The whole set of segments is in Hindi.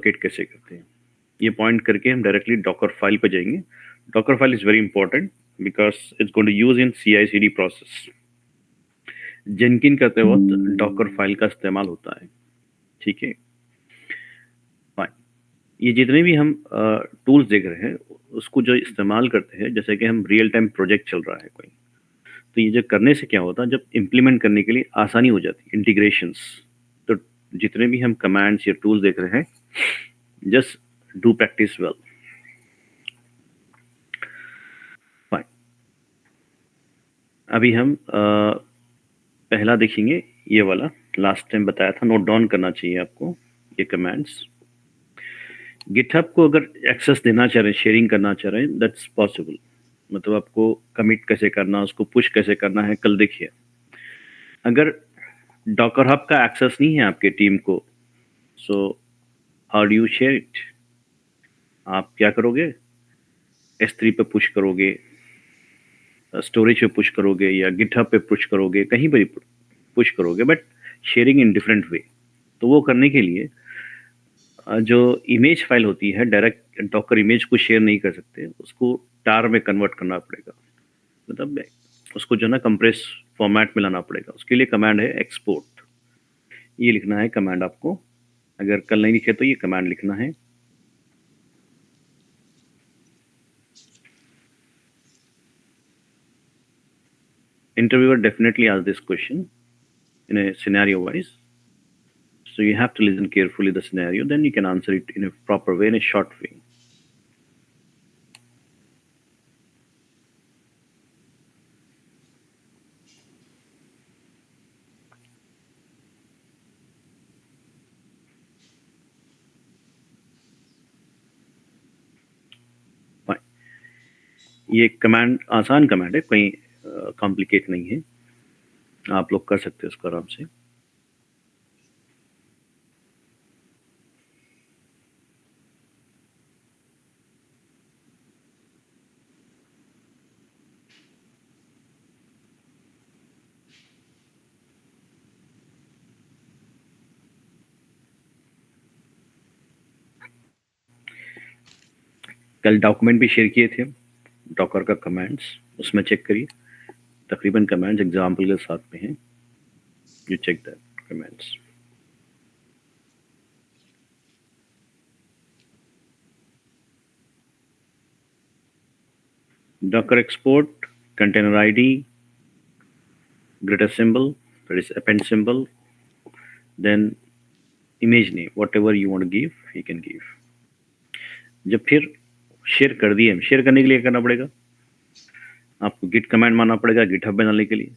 डीलोकेट कैसे करते हैं, ये पॉइंट करके हम डायरेक्टली डॉकर फाइल पे जाएंगे। Docker file is very important because it's going to use in CI/CD process. Jenkin करते वक्त डॉकर फाइल का इस्तेमाल होता है। ठीक है, फाइन। ये जितने भी हम टूल्स देख रहे हैं उसको जो इस्तेमाल करते हैं, जैसे कि हम रियल टाइम प्रोजेक्ट चल रहा है कोई, तो ये जो करने से क्या होता है, जब इम्प्लीमेंट करने के लिए आसानी हो जाती है, इंटीग्रेशंस। तो जितने भी हम कमांड्स या टूल्स देख रहे हैं, just do practice well. Fine. अभी हम पहला देखेंगे, ये वाला लास्ट टाइम बताया था, नोट डाउन करना चाहिए आपको ये कमांड्स। गिटहब को अगर एक्सेस देना चाह रहे हैं, शेयरिंग करना चाह रहे हैं, दैट्स पॉसिबल। मतलब आपको कमिट कैसे करना, उसको पुश कैसे करना है, कल देखिए। अगर डॉकर हब का एक्सेस नहीं है आपके टीम को, so how do you share it? आप क्या करोगे? S3 पे पुश करोगे, स्टोरेज पे पुश करोगे, या गिटहब पे पुश करोगे, कहीं पर पुश करोगे, but sharing in different way. तो वो करने के लिए जो इमेज फाइल होती है, डायरेक्ट डॉकर इमेज को शेयर नहीं कर सकते, उसको टार में कन्वर्ट करना पड़ेगा। मतलब उसको जो है ना कंप्रेस फॉर्मेट में लाना पड़ेगा। उसके लिए कमांड है एक्सपोर्ट। ये लिखना है कमांड आपको, अगर कल नहीं लिखे तो ये कमांड लिखना है। Interviewer definitely ask this question in a scenario wise, so you have to listen carefully the scenario, then you can answer it in a proper way, in a short way. Fine. ये कमांड आसान कमांड है, कोई कॉम्प्लिकेट नहीं है, आप लोग कर सकते हो इसको आराम से। कल डॉक्यूमेंट भी शेयर किए थे डॉकर का कमांड्स, उसमें चेक करिए, तकरीबन कमांड्स एग्जाम्पल के साथ में हैं। You check that commands. Docker export, container ID, greater symbol, that is append symbol, then image name, whatever you want to give, you can give. जब फिर शेयर कर दिए, शेयर करने के लिए क्या करना पड़ेगा, आपको गिट कमांड मारना पड़ेगा गिटहब में डालने के लिए,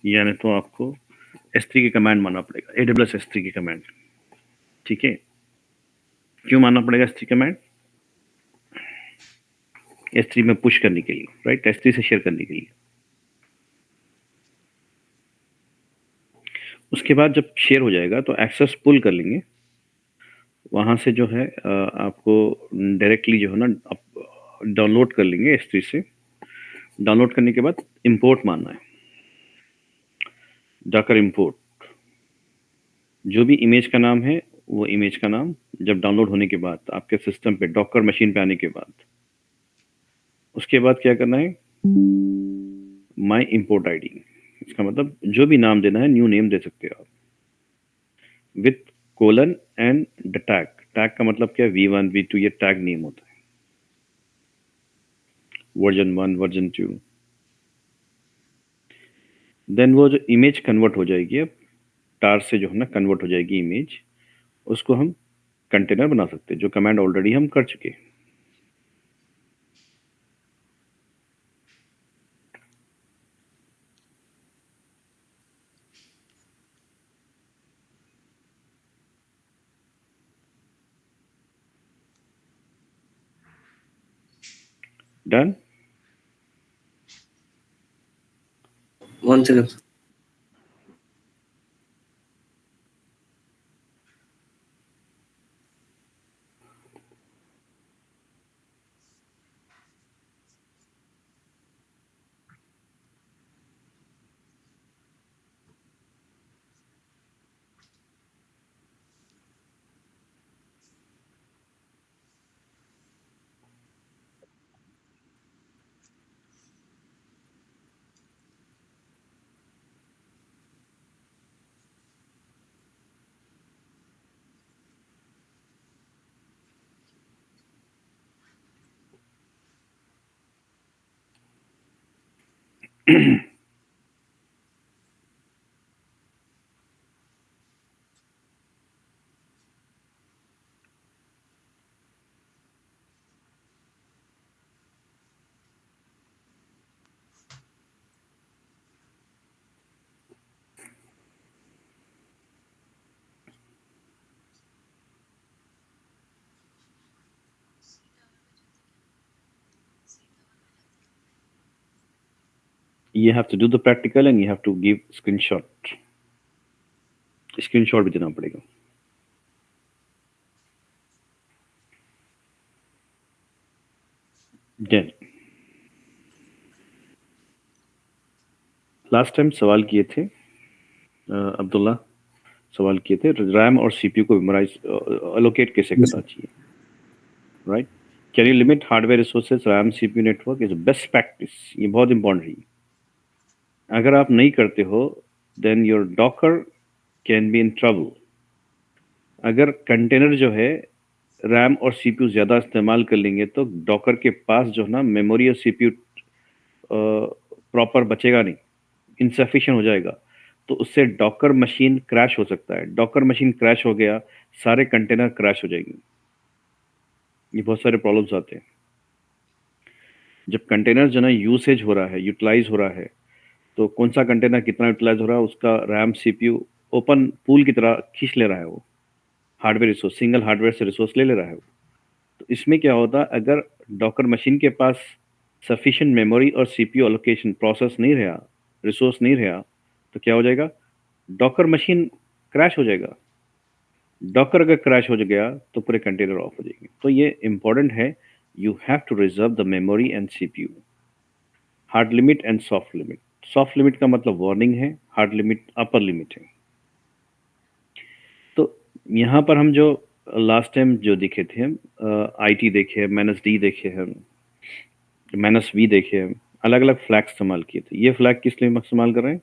यानी तो आपको S3 की कमांड मारना पड़ेगा, AWS S3 की कमांड। ठीक है, क्यों मारना पड़ेगा S3 कमांड? S3 में पुश करने के लिए, राइट, S3 से शेयर करने के लिए। उसके बाद जब शेयर हो जाएगा तो एक्सेस पुल कर लेंगे, वहाँ से जो है आपको डायरेक्टली जो है ना डाउनलोड कर लेंगे S3 से। डाउनलोड करने के बाद इंपोर्ट मारना है, डॉकर इंपोर्ट। जो भी इमेज का नाम है वो इमेज का नाम जब डाउनलोड होने के बाद आपके सिस्टम पे, डॉकर मशीन पे आने के बाद, उसके बाद क्या करना है, माई इंपोर्ट आईडी। इसका मतलब जो भी नाम देना है, न्यू नेम दे सकते हो आप, with colon and the tag. Tag का मतलब क्या है, V1 V2 ये टैग नेम होता है, वर्जन 1 वर्जन 2। देन वो जो इमेज कन्वर्ट हो जाएगी, अब टार से जो है ना कन्वर्ट हो जाएगी इमेज, उसको हम कंटेनर बना सकते हैं, जो कमांड ऑलरेडी हम कर चुके हैं। Done. 1 second. You have to do the practical and you have to give screenshot. Screenshot भी देना पड़ेगा. Then लास्ट टाइम सवाल किए थे अब्दुल्ला, सवाल किए थे रैम और सीपीयू को मेमोराइज अलोकेट कैसे करना चाहिए, right? Can you limit hardware resources RAM CPU network is best practice. ये बहुत इंपॉर्टेंट है. अगर आप नहीं करते हो then your Docker can be in trouble. अगर कंटेनर जो है रैम और सीपीयू ज़्यादा इस्तेमाल कर लेंगे तो डॉकर के पास जो है ना मेमोरी और सीपीयू प्रॉपर बचेगा नहीं, इनसफिशिएंट हो जाएगा. तो उससे डॉकर मशीन क्रैश हो सकता है. डॉकर मशीन क्रैश हो गया, सारे कंटेनर क्रैश हो जाएंगे. ये बहुत सारे प्रॉब्लम्स आते हैं. जब कंटेनर जो ना यूसेज हो रहा है, यूटिलाइज हो रहा है, तो कौन सा कंटेनर कितना यूटिलाइज हो रहा है उसका रैम सीपीयू ओपन पूल की तरह खींच ले रहा है. वो हार्डवेयर रिसोर्स, सिंगल हार्डवेयर से रिसोर्स ले रहा है. तो इसमें क्या होता है, अगर डॉकर मशीन के पास सफिशिएंट मेमोरी और सीपीयू एलोकेशन प्रोसेस नहीं रहा, रिसोर्स नहीं रहा, तो क्या हो जाएगा, डॉकर मशीन क्रैश हो जाएगा. डॉकर अगर क्रैश हो गया तो पूरे कंटेनर ऑफ हो जाएंगे. तो ये इंपॉर्टेंट है. You have to reserve the memory and CPU. Hard limit and soft limit. Soft limit का मतलब वार्निंग है, हार्ड लिमिट अपर लिमिट है. तो यहाँ पर हम जो लास्ट टाइम जो देखे थे, हम आईटी देखे हैं, माइनस डी देखे हैं, माइनस वी देखे हैं, अलग अलग फ्लैग इस्तेमाल किए थे. ये फ्लैग किस लिए इस्तेमाल कर रहे हैं,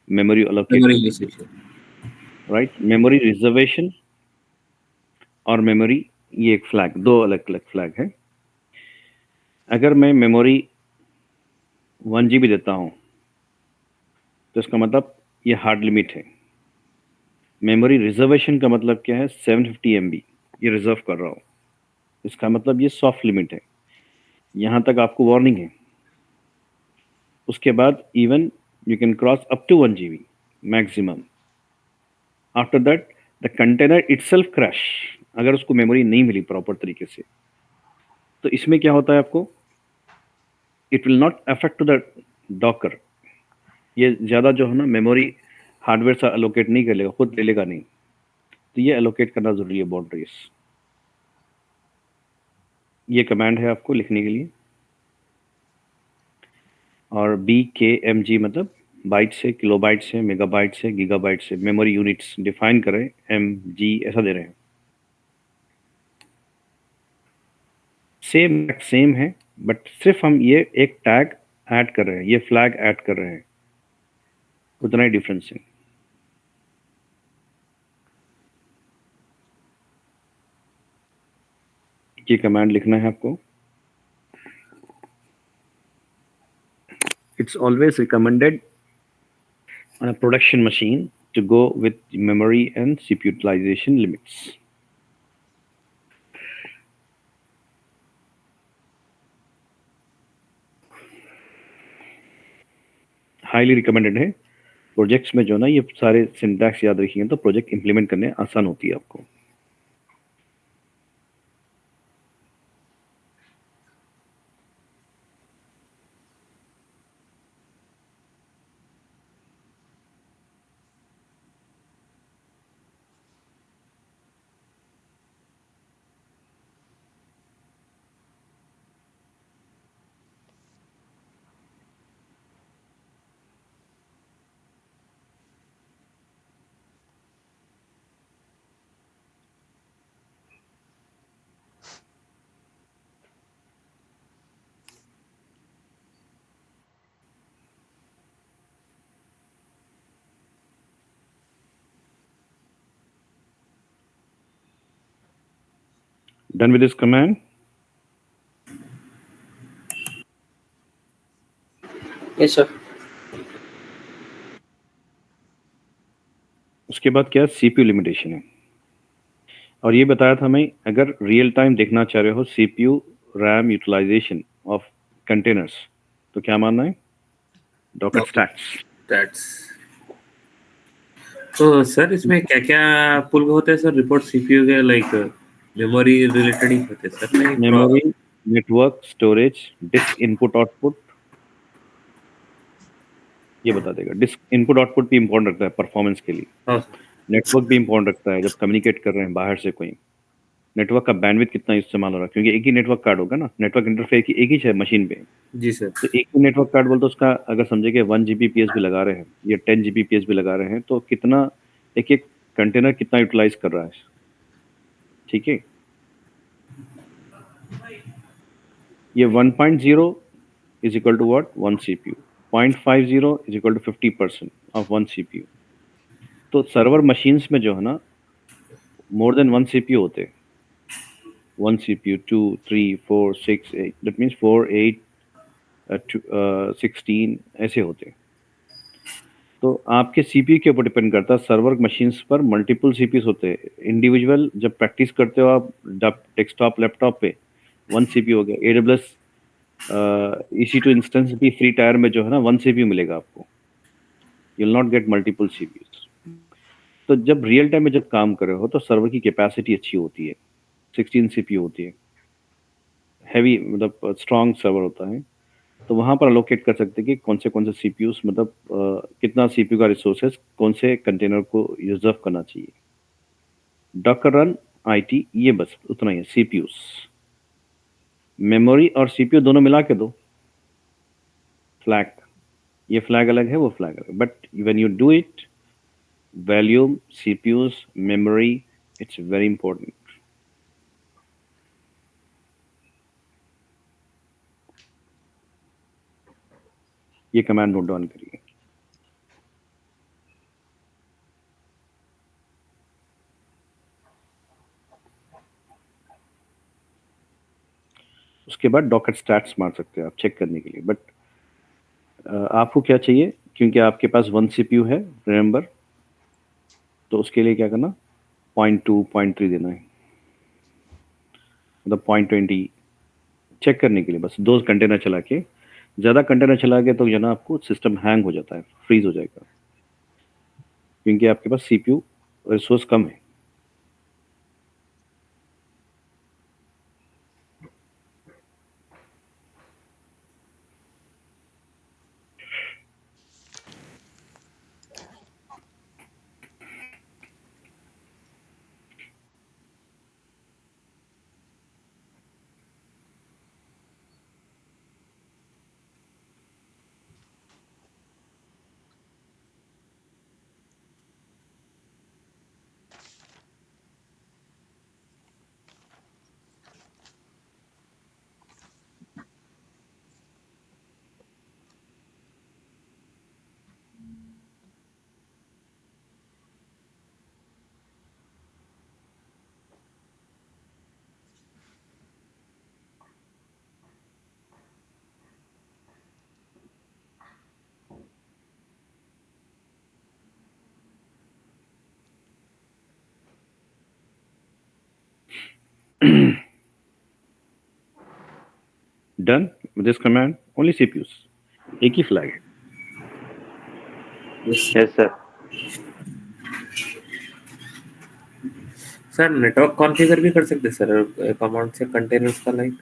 memory allocation, right? Memory reservation और मेमोरी, ये एक फ्लैग, दो अलग अलग फ्लैग है. अगर मैं मेमोरी 1 GB देता हूँ तो इसका मतलब ये हार्ड लिमिट है. मेमोरी रिजर्वेशन का मतलब क्या है, 750 MB ये रिजर्व कर रहा हूँ, इसका मतलब ये सॉफ्ट लिमिट है. यहाँ तक आपको वार्निंग है. उसके बाद even you can cross up to 1 GB maximum. After that the container itself crash, अगर उसको मेमोरी नहीं मिली प्रॉपर तरीके से. तो इसमें क्या होता है आपको, it will not affect to the Docker. ये ज़्यादा जो है ना मेमोरी हार्डवेयर से अलोकेट नहीं कर लेगा, खुद ले लेगा नहीं. तो ये अलोकेट करना ज़रूरी है बाउंड्रीज. ये कमांड है आपको लिखने के लिए. और BKMG मतलब बाइट से, किलोबाइट से, मेगाबाइट से, गीगाबाइट से मेमोरी यूनिट्स डिफाइन करें. MG ऐसा दे रहे हैं. सेम है, बट सिर्फ हम ये एक टैग ऐड कर रहे हैं, ये फ्लैग ऐड कर रहे हैं, उतना ही डिफरेंस है. ये कमांड लिखना है आपको. It's always recommended on a production machine to go with memory and CPU utilization limits. Highly recommended है. प्रोजेक्ट्स में जो ना ये सारे सिंटैक्स याद रखिएगा तो प्रोजेक्ट इंप्लीमेंट करने आसान होती है आपको. Done with this command? Yes, sir. उसके बाद क्या CPU लिमिटेशन है, और ये बताया था मैं, अगर रियल टाइम देखना चाह रहे हो CPU RAM utilization of containers, तो क्या मानना है? Docker stats. दैट्स तो सर इसमें क्या क्या पुल होते हैं सर रिपोर्ट सीपीयू के, लाइक मेमोरी रिलेटेड ही होते हैं सर, नहीं memory, network, storage, disk input output, ये बता देगा। डिस्क इनपुट आउटपुट भी इंपॉर्टेंट रखता है परफॉर्मेंस के लिए। हाँ नेटवर्क भी इंपॉर्टेंट रखता है, जब कम्युनिकेट कर रहे हैं बाहर से कोई, नेटवर्क का बैंडविड्थ कितना इस्तेमाल हो रहा है, क्योंकि एक ही नेटवर्क कार्ड होगा ना, नेटवर्क इंटरफेस एक ही है मशीन पे, जी सर। तो एक ही नेटवर्क कार्ड बोलते उसका अगर समझे कि 1 Gbps भी लगा रहे हैं या 10 Gbps भी लगा रहे हैं, तो कितना एक एक कंटेनर कितना यूटिलाइज कर रहा है, ठीक है। ये 1.0 is equal to what, 1 CPU, 0.50 is equal to 50% of 1 CPU। तो सर्वर मशीन्स में जो है ना, मोर देन 1 CPU होते हैं, 1 CPU, 2, 3, 4, 6, 8, दैट मीन्स 4, 8, 16 ऐसे होते हैं। तो आपके सीपीयू के ऊपर डिपेंड करता है। सर्वर मशीन्स पर मल्टीपल सीपीयूज होते हैं, इंडिविजुअल जब प्रैक्टिस करते हो आप डेस्कटॉप लैपटॉप पे 1 सीपीयू हो गया। AWS EC2 इंस्टेंस भी फ्री टायर में जो है ना 1 सीपीयू मिलेगा आपको, you will not get multiple CPUs. तो जब रियल टाइम में जब काम कर रहे हो तो सर्वर की कैपेसिटी अच्छी होती है, 16 सीपीयू होती है, हैवी मतलब स्ट्रॉन्ग सर्वर होता है, तो वहाँ पर अलोकेट कर सकते हैं कि कौन से सीपीयूज, मतलब कितना सीपीयू का रिसोर्सेज कौन से कंटेनर को रिजर्व करना चाहिए। डॉकर रन आईटी, ये बस उतना ही है सीपीयूज। मेमोरी और सीपीयू दोनों मिला के दो फ्लैग, ये फ्लैग अलग है, वो फ्लैग अलग, but when you do it, volume, CPUs, memory, it's very important. ये कमांड नोट डाउन करिए। उसके बाद डॉकर स्टैट्स मार सकते हैं आप चेक करने के लिए, बट आपको क्या चाहिए, क्योंकि आपके पास 1 सीपीयू है रिमेंबर, तो उसके लिए क्या करना, 0.2, 0.3 देना है, मतलब 0.20 चेक करने के लिए। बस 2 कंटेनर चला के, ज़्यादा कंटेनर चला के तो जो ना आपको सिस्टम हैंग हो जाता है, फ्रीज हो जाएगा, क्योंकि आपके पास सीपीयू रिसोर्स कम है। Done with this command, only CPUs, एक ही फ्लैग है। Yes sir. Sir network configure भी कर सकते सर कमांड से कंटेनर्स का, लाइक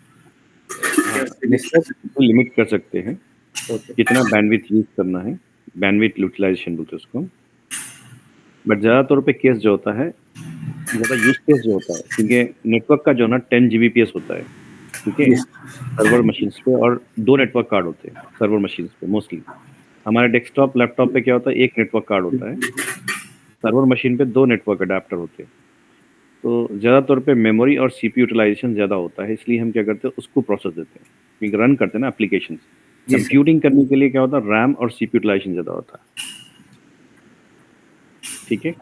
लिमिट कर सकते हैं ओके। कितना बैंडविड्थ यूज करना है, बैंडविड्थ यूटिलाइजेशन बोलते हैं उसको। बट ज़्यादा तौर पे केस जो होता है, ज़्यादा यूज केस जो होता है, क्योंकि नेटवर्क का जो ना 10 Gbps होता है, ठीक है, सर्वर मशीन्स पे, और 2 नेटवर्क कार्ड होते हैं सर्वर मशीन्स पे मोस्टली। हमारे डेस्कटॉप लैपटॉप पे क्या होता है, 1 नेटवर्क कार्ड होता है, सर्वर मशीन पे 2 नेटवर्क अडेप्टर होते हैं। तो ज़्यादा तौर पे मेमोरी और सीपीयू यूटिलाइजेशन ज़्यादा होता है, इसलिए हम क्या करते हैं, उसको प्रोसेस देते हैं, क्योंकि रन करते हैं ना एप्लीकेशन। कंप्यूटिंग करने के लिए क्या होता है, रैम और सीपीयू यूटिलाइजेशन ज़्यादा होता है, ठीक है।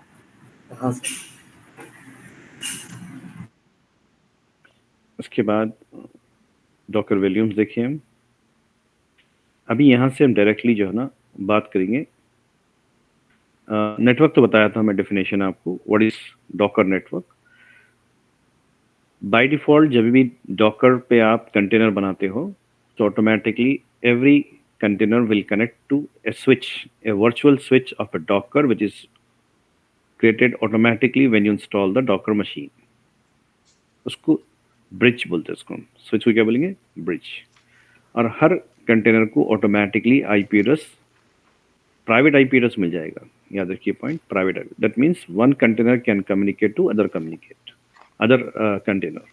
हाँ सर। उसके बाद डॉकर वॉल्यूम्स देखिए हम। अभी यहाँ से हम डायरेक्टली जो है ना बात करेंगे नेटवर्क तो बताया था मैं डेफिनेशन आपको, what is docker network. By default जब भी डॉकर पे आप कंटेनर बनाते हो तो automatically every container will connect to a switch, a virtual switch of a docker which is created automatically when you install the docker machine. उसको ब्रिज बोलते हैं, उसको स्विच को क्या बोलेंगे, ब्रिज। और हर कंटेनर को automatically IP address, private IP address मिल जाएगा। याद रखिए point, private. That means one container can communicate to other container.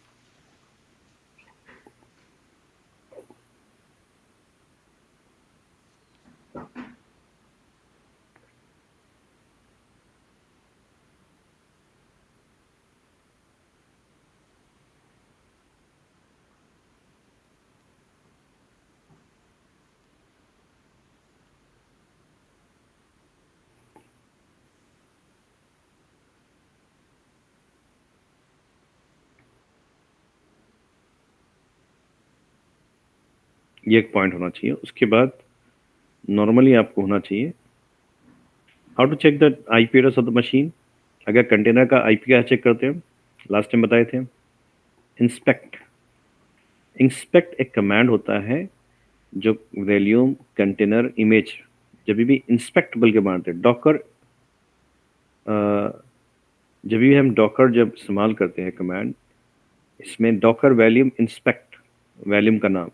ये एक पॉइंट होना चाहिए। उसके बाद नॉर्मली आपको होना चाहिए how to check the IP address of the machine. अगर कंटेनर का आईपी क्या चेक करते हैं, लास्ट टाइम बताए थे, इंस्पेक्ट। इंस्पेक्ट एक कमांड होता है जो वॉल्यूम कंटेनर इमेज, जब भी इंस्पेक्ट बोल के मारते हैं डॉकर, जब भी हम डॉकर जब इस्तेमाल करते हैं कमांड, इसमें डॉकर वॉल्यूम इंस्पेक्ट, वॉल्यूम का नाम,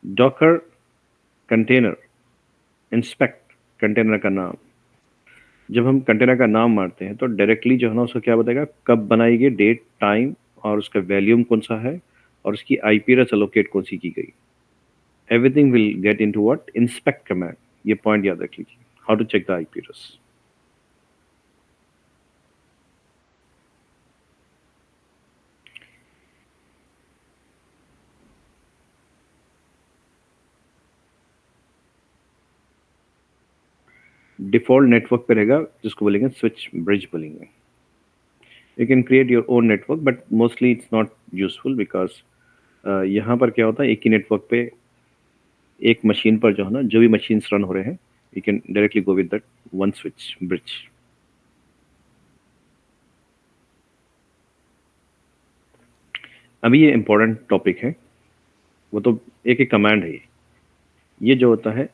डॉकर कंटेनर इंस्पेक्ट कंटेनर का नाम। जब हम कंटेनर का नाम मारते हैं तो डायरेक्टली जो है ना उसको क्या बताएगा, कब बनाई गई, डेट, टाइम, और उसका वॉल्यूम कौन सा है, और उसकी आईपी एड्रेस एलोकेट कौन सी की गई। Everything will get into what, inspect command. ये पॉइंट याद रख लीजिए, how to check the IP address. Default network पे रहेगा जिसको बोलेंगे स्विच ब्रिज बोलेंगे। You can create your own network but mostly it's not useful because यहाँ पर क्या होता है, एक ही नेटवर्क पे एक मशीन पर जो है ना, जो भी मशीन रन हो रहे हैं, you can directly go with that one switch bridge. अभी ये इंपॉर्टेंट टॉपिक है, वो तो एक एक कमांड है। ये जो होता है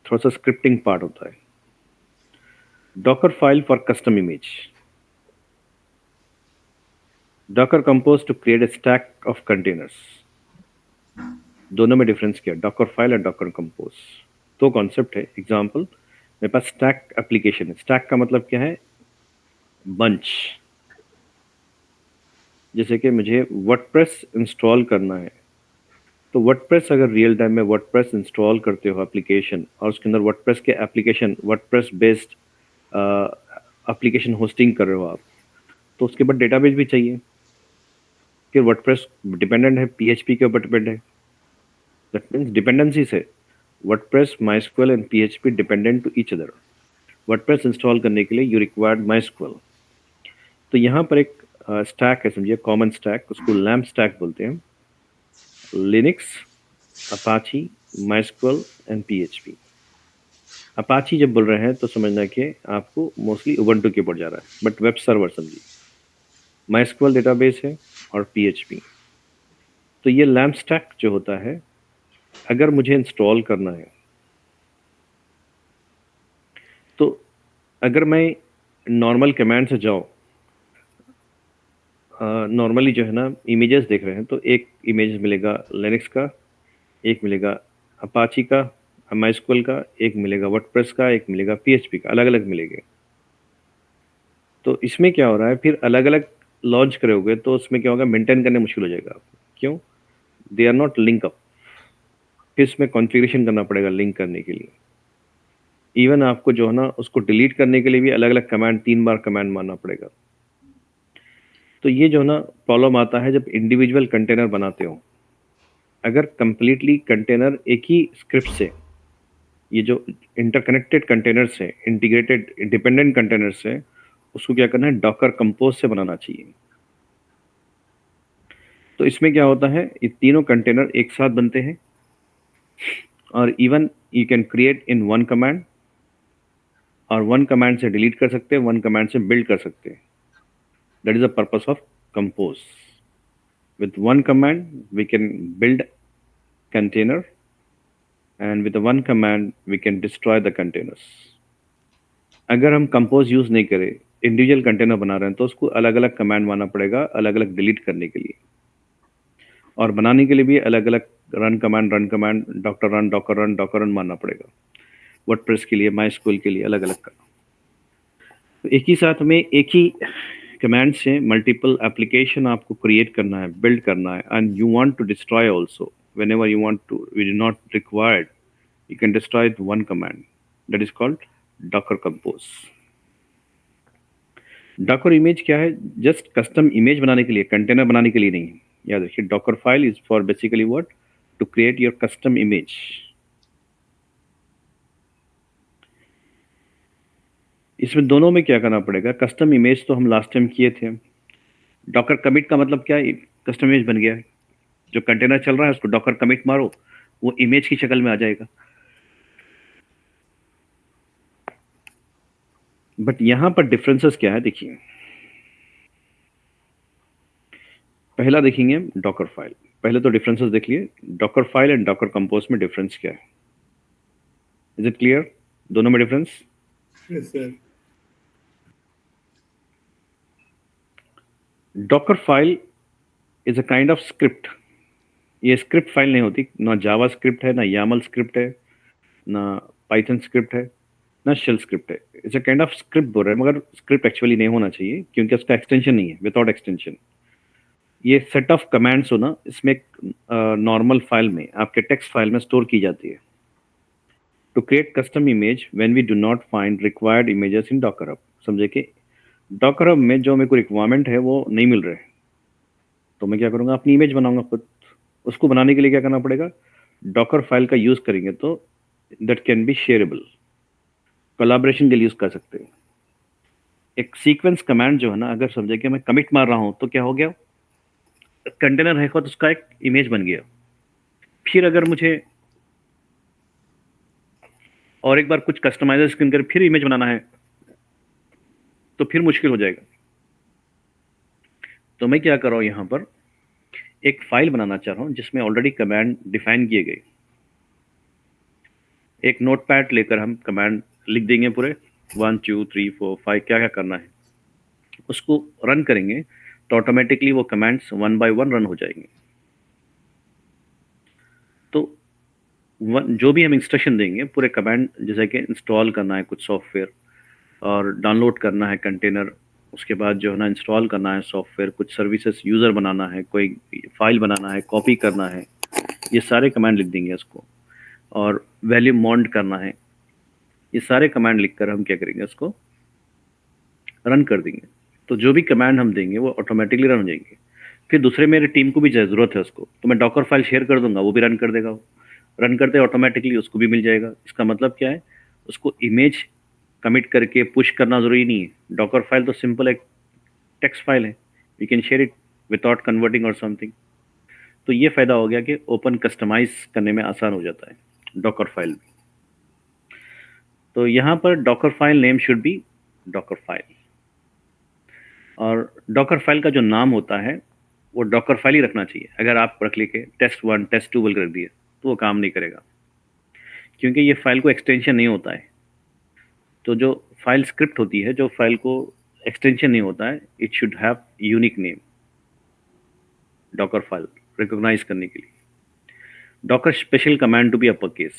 थोड़ा सा स्क्रिप्टिंग पार्ट होता है। Docker file for custom image, Docker compose to create a stack of containers. दोनों में डिफरेंस क्या है, डॉकर फाइल और डॉकर कंपोज। दो कॉन्सेप्ट है। एग्जांपल, मेरे पास स्टैक एप्लीकेशन है। स्टैक का मतलब क्या है, बंच। जैसे कि मुझे वर्डप्रेस इंस्टॉल करना है, तो वर्डप्रेस अगर रियल टाइम में वर्डप्रेस इंस्टॉल करते हो एप्लीकेशन, और उसके अंदर वर्डप्रेस के application, WordPress based application hosting कर रहे हो आप, तो उसके बाद डेटाबेस भी चाहिए। फिर वर्डप्रेस डिपेंडेंट है, पीएचपी के ऊपर डिपेंड है। दैट मीन्स डिपेंडेंसी से WordPress, MySQL and PHP dependent to each other. WordPress install करने के लिए यू रिक्वायर्ड माइस्क्वेल। तो यहाँ पर एक स्टैक है, समझिए कॉमन स्टैक, उसको लैम्प स्टैक बोलते हैं। Linux, Apache, MySQL and PHP. Apache जब बोल रहे हैं तो समझना कि आपको मोस्टली उबंटू के ऊपर जा रहा है, बट वेब सर्वर समझिए। माइस्क्वेल डेटाबेस है और पीएचपी। तो ये लैम्प स्टैक जो होता है, अगर मुझे इंस्टॉल करना है तो अगर मैं नॉर्मल कमांड से जाऊँ, नॉर्मली जो है ना इमेजेस देख रहे हैं, तो एक इमेज मिलेगा लिनक्स का, एक मिलेगा अपाची का, माइस्क्वेल का, एक मिलेगा वर्डप्रेस का, एक मिलेगा पीएचपी का, अलग अलग मिलेंगे। तो इसमें क्या हो रहा है, फिर अलग अलग लॉन्च करोगे तो उसमें क्या होगा, मेंटेन करने मुश्किल हो जाएगा आपको। क्यों, they are not link up. फिर इसमें कॉन्फ़िगरेशन करना पड़ेगा लिंक करने के लिए। इवन आपको जो है ना उसको डिलीट करने के लिए भी अलग अलग कमांड, 3 बार कमांड मारना पड़ेगा। तो ये जो है ना प्रॉब्लम आता है जब इंडिविजुअल कंटेनर बनाते हो। अगर कंप्लीटली कंटेनर एक ही स्क्रिप्ट से, ये जो इंटरकनेक्टेड कंटेनर्स है, इंटीग्रेटेड इंडिपेंडेंट कंटेनर्स है, उसको क्या करना है, डॉकर कंपोज से बनाना चाहिए। तो इसमें क्या होता है, ये तीनों कंटेनर एक साथ बनते हैं, और even you can create in one command, और वन कमांड से डिलीट कर सकते हैं, वन कमांड से बिल्ड कर सकते हैं. That is the purpose of compose. With one command we can build container, and with the one command we can destroy the containers. अगर हम कंपोज यूज नहीं करें, इंडिविजुअल कंटेनर बना रहे हैं, तो उसको अलग अलग कमांड मानना पड़ेगा अलग अलग डिलीट करने के लिए, और बनाने के लिए भी अलग अलग रन कमांड डॉकर रन मानना पड़ेगा. वर्डप्रेस के लिए, माई के लिए अलग अलग का. तो एक ही साथ में एक ही कमांड से मल्टीपल एप्लीकेशन आपको क्रिएट करना है, बिल्ड करना है, and you want to destroy also whenever you want to, we do not required, you can destroy it one command. That is called docker compose. docker image क्या है? जस्ट कस्टम इमेज बनाने के लिए, कंटेनर बनाने के लिए नहीं है. याद रखिए, docker file is for basically what? To create your custom image. इसमें दोनों में क्या करना पड़ेगा? कस्टम इमेज तो हम लास्ट टाइम किए थे. डॉकर कमिट का मतलब क्या है? कस्टम इमेज बन गया है. जो कंटेनर चल रहा है उसको डॉकर कमिट मारो, वो इमेज की शक्ल में आ जाएगा. बट यहां पर डिफरेंसेस क्या है देखिए. पहला देखेंगे डॉकर फाइल. पहले तो डिफरेंसेस देख लिए. Docker file and Docker compose में डिफरेंस क्या है? Is it clear? दोनों में difference. Yes, sir. Docker file is a kind of script. ये स्क्रिप्ट फाइल नहीं होती. ना जावा स्क्रिप्ट है, ना यामल स्क्रिप्ट है, ना पाइथन स्क्रिप्ट है, ना शेल स्क्रिप्ट है. It's a kind of script बोल रहे हैं, मगर स्क्रिप्ट एक्चुअली नहीं होना चाहिए क्योंकि उसका एक्सटेंशन नहीं है. विदाउट एक्सटेंशन ये सेट ऑफ कमांड्स हो ना, इसमें एक नॉर्मल फाइल में, आपके टेक्स्ट फाइल में स्टोर की जाती है. To create custom image when we do not find required images in Docker hub. समझे कि डॉकर हब में जो मेरे को रिक्वायरमेंट है वो नहीं मिल रहे, तो मैं क्या करूँगा? अपनी इमेज बनाऊंगा खुद. उसको बनाने के लिए क्या करना पड़ेगा? डॉकर फाइल का यूज करेंगे तो that can be shareable, collaboration के लिए यूज कर सकते हैं. एक सीक्वेंस कमांड जो है ना, अगर समझे कि मैं कमिट मार रहा हूं तो क्या हो गया? कंटेनर है तो उसका एक इमेज बन गया. फिर अगर मुझे और एक बार कुछ कस्टमाइजेशन कर फिर इमेज बनाना है तो फिर मुश्किल हो जाएगा. तो मैं क्या कर रहा हूं, यहां पर एक फाइल बनाना चाह रहा हूं जिसमें ऑलरेडी कमांड डिफाइन किए गए. एक नोटपैड लेकर हम कमांड लिख देंगे पूरे 1 2 3 4 5 क्या क्या करना है. उसको रन करेंगे तो ऑटोमेटिकली वो commands one by one run हो जाएंगे. तो जो भी हम इंस्ट्रक्शन देंगे पूरे कमांड, जैसे कि इंस्टॉल करना है कुछ सॉफ्टवेयर, और डाउनलोड करना है कंटेनर, उसके बाद जो है ना इंस्टॉल करना है सॉफ्टवेयर, कुछ सर्विसेज यूज़र बनाना है, कोई फाइल बनाना है, कॉपी करना है, ये सारे कमांड लिख देंगे उसको. और वैल्यू माउंट करना है, ये सारे कमांड लिखकर हम क्या करेंगे? उसको रन कर देंगे. तो जो भी कमांड हम देंगे वो ऑटोमेटिकली रन हो जाएंगे. फिर दूसरे मेरे टीम को भी ज़रूरत है उसको, तो मैं डॉकर फाइल शेयर कर दूंगा, वो भी रन कर देगा. वो रन करते ऑटोमेटिकली उसको भी मिल जाएगा. इसका मतलब क्या है? उसको इमेज कमिट करके पुश करना ज़रूरी नहीं है. डॉकर फाइल तो सिंपल एक टेक्स्ट फाइल है, you can share it without converting और समथिंग. तो ये फ़ायदा हो गया कि ओपन कस्टमाइज करने में आसान हो जाता है डॉकर फाइल में. तो यहाँ पर Docker file name should be Docker file, और डॉकर फाइल का जो नाम होता है वो डॉकर फाइल ही रखना चाहिए. अगर आप रख लिखे test1 test2 बोल कर दिए तो वो काम नहीं करेगा, क्योंकि ये फाइल को एक्सटेंशन नहीं होता है. तो जो फाइल स्क्रिप्ट होती है, जो फाइल को एक्सटेंशन नहीं होता है, it should have unique name Docker file recognise करने के लिए. Docker special command to be upper case.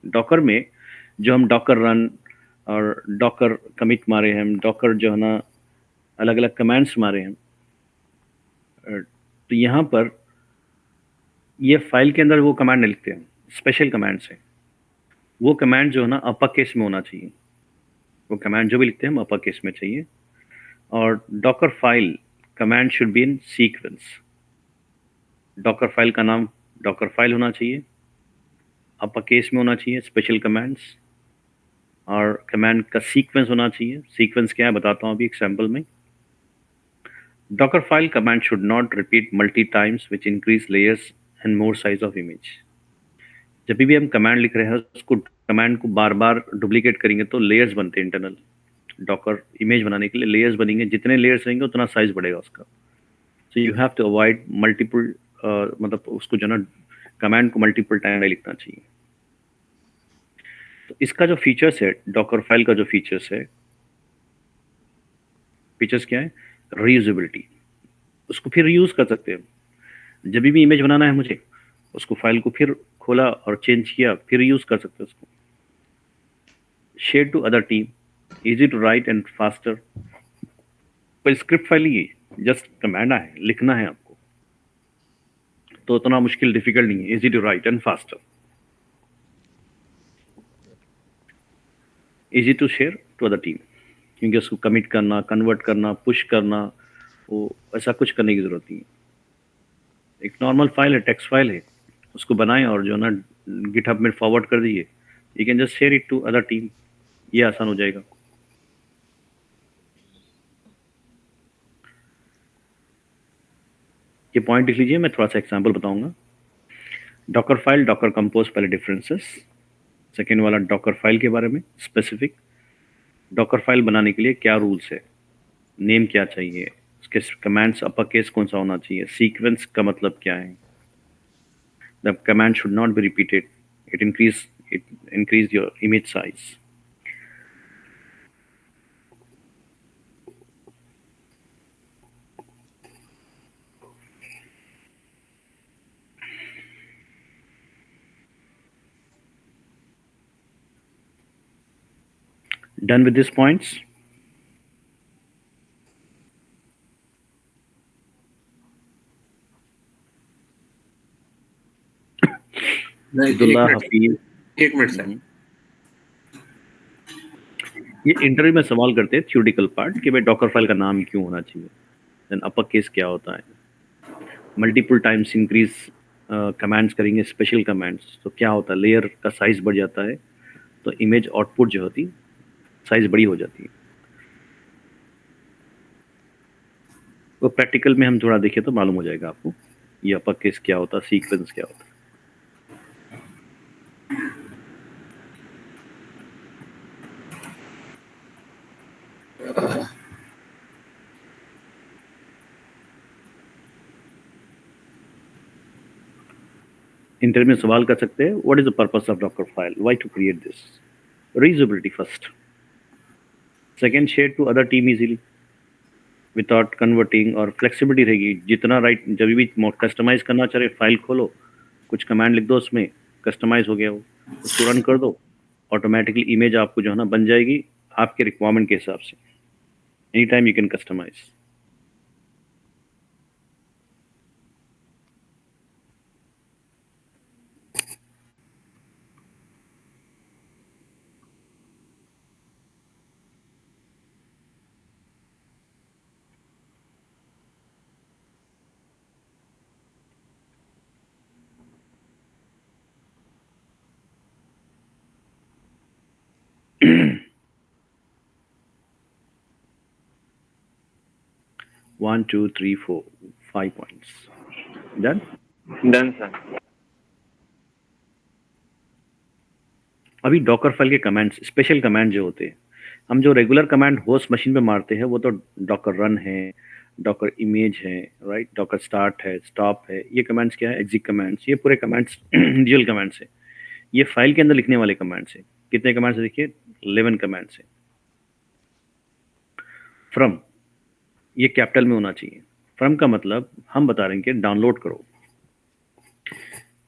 Docker में जो हम डॉकर रन और डॉकर कमिट मारे हैं, हम डॉकर जो है ना अलग अलग कमांड्स मारे हैं, तो यहाँ पर ये फाइल के अंदर वो कमांड नहीं लिखते हैं, स्पेशल कमांड्स हैं. वो कमांड जो है ना अपर केस में होना चाहिए. वो कमांड जो भी लिखते हैं हम अपर केस में चाहिए. और Docker file command should be in sequence. Docker file का नाम डॉकर फाइल होना चाहिए, अपर केस में होना चाहिए स्पेशल कमांड्स, और कमांड का सीक्वेंस होना चाहिए. सीक्वेंस क्या है बताता हूँ अभी एग्जाम्पल में. Docker file command should not repeat multi times which increase layers and more size of image. जब भी हम कमांड लिख रहे हैं उसको कमांड को बार बार डुप्लीकेट करेंगे तो लेयर्स बनते हैं इंटरनल। डॉकर इमेज बनाने के लिए लेयर्स बनेंगे, जितने लेयर्स रहेंगे उतना साइज बढ़ेगा उसका। So you have to avoid multiple, मतलब उसको जो ना कमांड को मल्टीपल टाइम लिखना चाहिए। तो इसका जो फीचर्स है, डॉकर फाइल का जो फीचर्स है, फीचर्स क्या है? रीयूजेबिलिटी, उसको फिर रीयूज कर सकते हैं। जब भी इमेज बनाना है मुझे, उसको फाइल को फिर खोला और चेंज किया, फिर यूज कर सकते हैं उसको। Share to other team, easy to write and faster. पर स्क्रिप्ट फाइल ही जस्ट कमांड है, लिखना है आपको, तो उतना मुश्किल डिफिकल्ट नहीं है। Easy to write and faster, easy to share to other team, क्योंकि उसको कमिट करना, कन्वर्ट करना, पुश करना, वो ऐसा कुछ करने की जरूरत नहीं है। एक नॉर्मल फाइल है, टेक्स्ट फाइल है, उसको बनाएं और जो ना गिटहब में फॉरवर्ड कर दीजिए। You can just share it to other team, ये आसान हो जाएगा। ये पॉइंट लिख लीजिए, मैं थोड़ा सा एग्जांपल बताऊंगा। डॉकर फाइल, डॉकर कंपोज, पहले डिफरेंसेस। सेकेंड वाला डॉकर फाइल के बारे में स्पेसिफिक, डॉकर फाइल बनाने के लिए क्या रूल्स है, नेम क्या चाहिए, उसके कमांड्स अपर केस कौन सा होना चाहिए, सीक्वेंस का मतलब क्या है, the command should not be repeated, it increase your image size. Done with these points? Abdullah Hafeez, एक मिनट सर। ये इंटरव्यू में सवाल करते हैं थ्योरेटिकल पार्ट कि भाई डॉकर फाइल का नाम क्यों होना चाहिए, देन अपर केस क्या होता है, मल्टीपल टाइम्स इंक्रीज कमांड्स करेंगे, स्पेशल कमांड्स तो क्या होता है, लेयर का साइज बढ़ जाता है, तो इमेज आउटपुट जो होती साइज बड़ी हो जाती है। वो प्रैक्टिकल में हम थोड़ा देखें तो मालूम हो जाएगा आपको ये अपर केस क्या होता है, सीक्वेंस क्या होता है। इंटरव्यू में सवाल कर सकते हैं, what is the purpose of Docker file, why to create this. Reusability first, second share to other team easily without converting, और फ्लेक्सिबिलिटी रहेगी, जितना राइट जब भी कस्टमाइज करना चाहे फाइल खोलो, कुछ कमांड लिख दो उसमें, कस्टमाइज हो गया वो, उसको रन कर दो, ऑटोमेटिकली इमेज आपको जो है ना बन जाएगी आपके रिक्वायरमेंट के हिसाब से। Any time you can customise. One, two, three, four, 5 points. Done? Done sir. अभी डॉकर फाइल के कमांड्स, स्पेशल कमांड जो होते हैं, हम जो रेगुलर कमांड होस्ट मशीन पे मारते हैं वो तो डॉकर रन है, डॉकर इमेज है, राइट, डॉकर स्टार्ट है, स्टॉप है, ये कमांड्स क्या है, एग्जिट कमांड्स, ये पूरे कमांड्स रियल कमांड्स है। ये फाइल के अंदर लिखने वाले कमांड्स है। कितने कमांड्स है देखिए, 11 कमांड्स है। फ्रॉम, ये कैपिटल में होना चाहिए। फ्रॉम का मतलब हम बता रहे हैं कि डाउनलोड करो।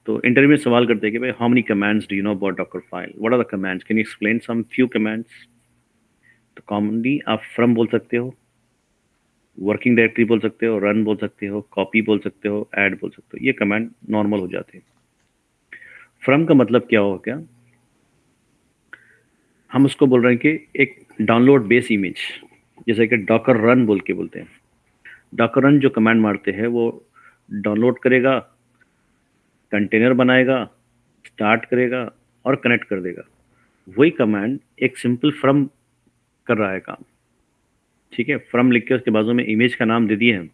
तो इंटरव्यू में सवाल करते हैं कि भाई how many commands do you know about Docker file, what are the commands, can you explain some few commands. तो कॉमनली आप फ्रॉम बोल सकते हो, वर्किंग डायरेक्टरी बोल सकते हो, रन बोल सकते हो, कॉपी बोल सकते हो, ऐड बोल सकते हो, ये कमांड नॉर्मल हो जाते हैं। फ्रॉम का मतलब क्या हो गया, हम उसको बोल रहे हैं कि एक डाउनलोड बेस इमेज, जैसे कि डॉकर रन बोल के बोलते हैं। डॉकर रन जो कमांड मारते हैं वो डाउनलोड करेगा, कंटेनर बनाएगा, स्टार्ट करेगा और कनेक्ट कर देगा। वही कमांड एक सिंपल फ्रॉम कर रहा है काम, ठीक है। फ्रॉम लिख के उसके बाजू में इमेज का नाम दे दिए हम,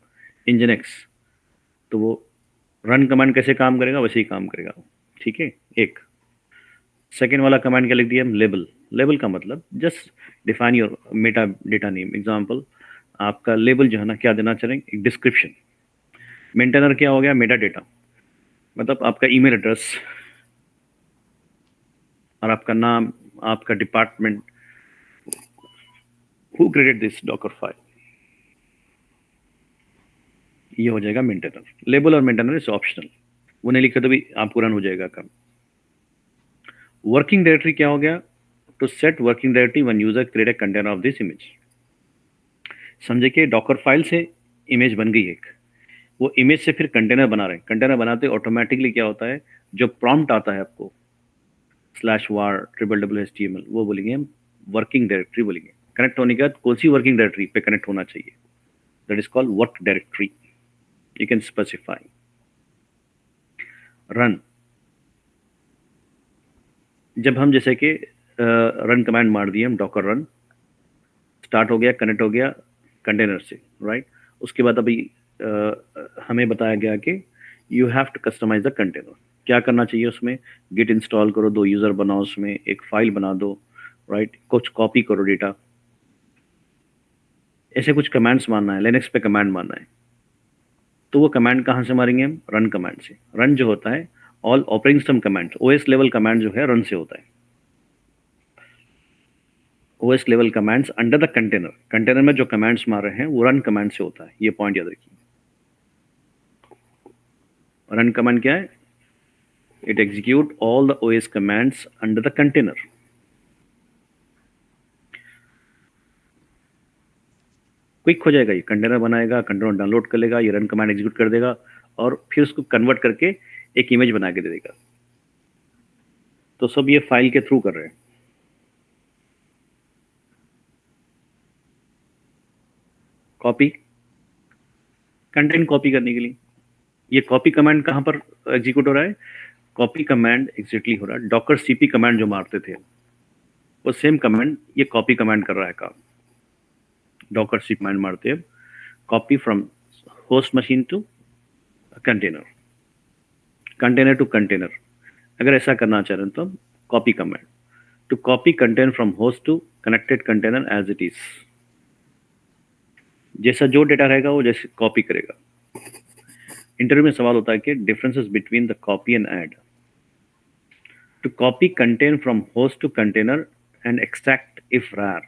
इंजनएक्स, तो वो रन कमांड कैसे काम करेगा वैसे ही काम करेगा, ठीक है। एक सेकेंड वाला कमांड क्या लिख दिया हम, लेबल। लेबल का मतलब just define your Meta data name. Example, आपका लेबल जो है ना क्या देना चाहेंगे, एक डिस्क्रिप्शन। मेंटेनर क्या हो गया, मेटा डेटा, मतलब आपका ईमेल एड्रेस और आपका नाम, आपका department, who created this Docker file, ये हो जाएगा मेंटेनर। लेबल और मेंटेनर इज ऑप्शनल, वो नहीं लिखे तो भी आपको रन हो जाएगा काम। वर्किंग डायरेक्टरी क्या हो गया, to set working directory when user create a container of this image. समझे कि डॉकर फाइल से इमेज बन गई एक, वो इमेज से फिर कंटेनर बना रहे हैं। कंटेनर बनाते ऑटोमेटिकली क्या होता है, जो प्रॉम्प्ट आता है आपको /var//HTML, वो बोलेंगे हम वर्किंग डायरेक्टरी बोलेंगे। कनेक्ट होने के बाद कौन सी वर्किंग डायरेक्टरी पे कनेक्ट होना चाहिए, that is called work directory. You can specify. Run, जब हम जैसे कि रन कमांड मार दिए हम, डॉकर रन, स्टार्ट हो गया, कनेक्ट हो गया कंटेनर से, राइट। उसके बाद अभी हमें बताया गया कि you have to customise the container. क्या करना चाहिए उसमें, गिट इंस्टॉल करो, 2 यूज़र बनाओ, उसमें एक फाइल बना दो, राइट, कुछ कॉपी करो डेटा, ऐसे कुछ कमांड्स मारना है, लिनक्स पे कमांड मारना है। तो वो कमांड कहाँ से मारेंगे हम, रन कमांड से। रन जो होता है, all operating system command, OS level command जो है रन से होता है। OS level commands under the container, container में जो कमांड्स मार रहे हैं वो रन कमांड से होता है, ये पॉइंट याद रखिए। रन कमांड क्या है, it execute all the OS commands under the container. Quick हो जाएगा, ये कंटेनर बनाएगा, कंटेनर डाउनलोड कर लेगा, ये रन कमांड एग्जीक्यूट कर देगा और फिर उसको कन्वर्ट करके एक इमेज बना के दे देगा। तो सब ये फाइल के थ्रू कर रहे हैं। कॉपी, कंटेंट कॉपी करने के लिए ये कॉपी कमांड कहाँ पर एग्जीक्यूट हो रहा है, कॉपी कमांड एग्जैक्टली हो रहा है डॉकर सीपी कमांड जो मारते थे, वो सेम कमांड ये कॉपी कमांड कर रहा है काम। डॉकर सीपी कमांड मारते हैं, copy from host machine to container, container to container. अगर ऐसा करना चाह रहे हैं तो copy command, to copy content from host to connected container as it is. जैसा जो डेटा रहेगा वो जैसे कॉपी करेगा। इंटरव्यू में सवाल होता है कि differences between the copy and add. To copy content from host to container and extract if rar।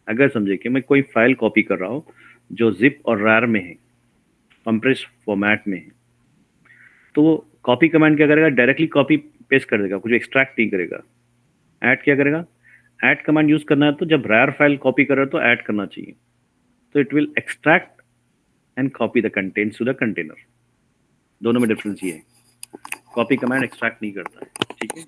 अगर समझे कि मैं कोई फाइल कॉपी कर रहा हूँ जो जिप और rar में है, कंप्रेस फॉर्मेट में है, तो वो कॉपी कमांड क्या करेगा, डायरेक्टली कॉपी पेस्ट कर देगा, कुछ एक्सट्रैक्ट नहीं करेगा। ऐड क्या करेगा, ऐड कमांड यूज करना है तो जब rar फाइल कॉपी कर रहा है तो ऐड करना चाहिए, तो it will extract and copy the contents to the container. दोनों में डिफरेंस ये है, कॉपी कमांड एक्सट्रैक्ट नहीं करता है, ठीक है।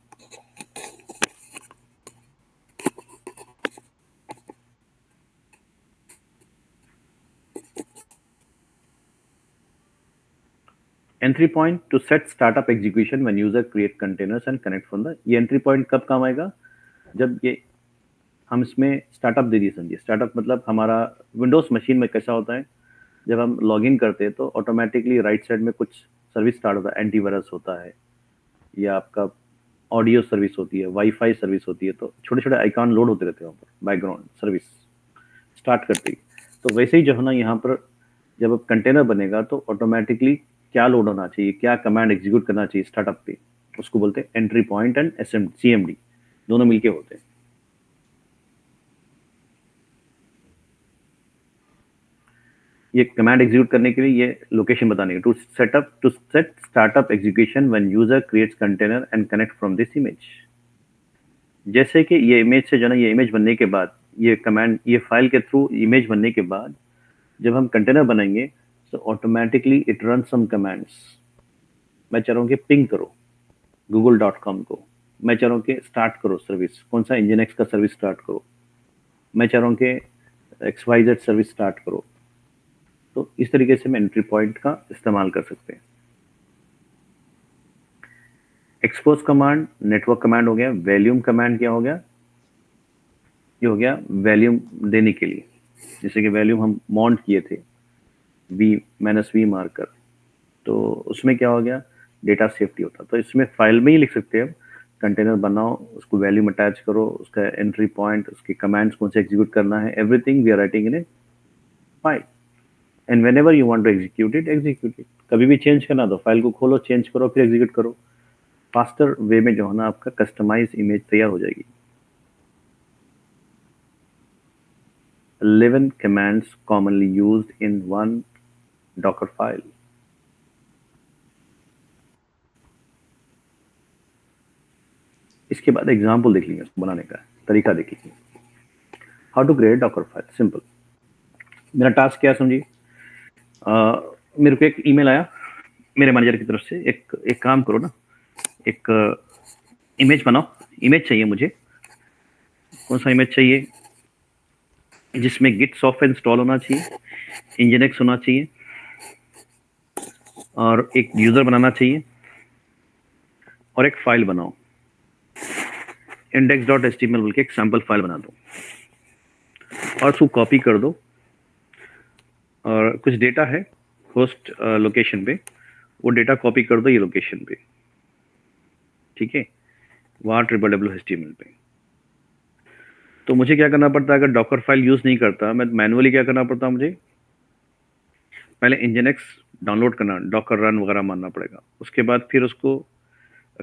Entry point two set startup execution when user create containers and connect from the, ये एंट्री पॉइंट कब काम आएगा, जब ये हम इसमें स्टार्टअप दे दिए। समझिए स्टार्टअप मतलब हमारा विंडोज मशीन में कैसा होता है, जब हम लॉगिन करते हैं तो ऑटोमेटिकली राइट साइड में कुछ सर्विस स्टार्ट होता है, एंटीवायरस होता है या आपका ऑडियो सर्विस होती है, वाईफाई सर्विस होती है, तो छोटे छोटे आइकॉन लोड होते रहते हैं वहाँ पर बैकग्राउंड सर्विस स्टार्ट करते ही। तो वैसे ही जो है ना यहाँ पर जब अब कंटेनर बनेगा तो ऑटोमेटिकली क्या लोड होना चाहिए, क्या कमांड एग्जीक्यूट करना चाहिए स्टार्टअप पे, उसको बोलते हैं एंट्री पॉइंट एंड CMD, दोनों मिलके होते हैं। ये कमांड एग्जीक्यूट करने के लिए ये लोकेशन बताने के, to set startup execution when user creates container and connect from this image. जैसे कि ये इमेज से जो ना, ये इमेज बनने के बाद ये कमांड, ये फाइल के थ्रू इमेज बनने के बाद जब हम कंटेनर बनाएंगे तो automatically it run some commands. मैं चाह रहा हूँ कि पिंग करो google.com को, मैं चाह रहा हूँ कि स्टार्ट करो सर्विस, कौन सा Nginx का सर्विस स्टार्ट करो, मैं चाह रहा हूँ कि XYZ सर्विस स्टार्ट करो। तो इस तरीके से हम एंट्री पॉइंट का इस्तेमाल कर सकते हैं। एक्सपोज कमांड नेटवर्क कमांड हो गया। वैल्यूम कमांड क्या हो गया, ये हो गया वैल्यूम देने के लिए, जैसे कि वैल्यूम हम माउंट किए थे v मार्कर, तो उसमें क्या हो गया, डेटा सेफ्टी होता। तो इसमें फाइल में ही लिख सकते हैं हम कंटेनर बनाओ, उसको वैल्यू में अटैच करो, उसका एंट्री पॉइंट, उसके कमांड्स कौन से एग्जीक्यूट करना है, everything we are writing in a file, and whenever you want to execute it, execute it. कभी भी चेंज करना तो फाइल को खोलो, चेंज करो, फिर एग्जीक्यूट करो। फास्टर वे में जो है ना आपका कस्टमाइज इमेज तैयार हो जाएगी। 11 commands commonly used in one Docker file. इसके बाद एग्जाम्पल देख लेंगे, उसको बनाने का तरीका देख लीजिए। How to create Docker file, simple. मेरा टास्क क्या है समझिए, मेरे को एक ईमेल आया मेरे मैनेजर की तरफ से, एक काम करो ना, एक इमेज बनाओ। इमेज चाहिए मुझे, कौन सा इमेज चाहिए, जिसमें गिट सॉफ्टवेयर इंस्टॉल होना चाहिए, इंजीनिक्स होना चाहिए, और एक यूजर बनाना चाहिए, और एक फाइल बनाओ, index.html बोल के एक सैम्पल फाइल बना दो, और उसको कॉपी कर दो, और कुछ डेटा है होस्ट लोकेशन पे, वो डेटा कॉपी कर दो ये लोकेशन पे, ठीक है, वहाँ www.html पे। तो मुझे क्या करना पड़ता है, अगर डॉकर फाइल यूज नहीं करता मैं, मैनुअली क्या करना पड़ता है मुझे, पहले इंजीनिक्स डाउनलोड करना, डॉकर रन वगैरह मानना पड़ेगा, उसके बाद फिर उसको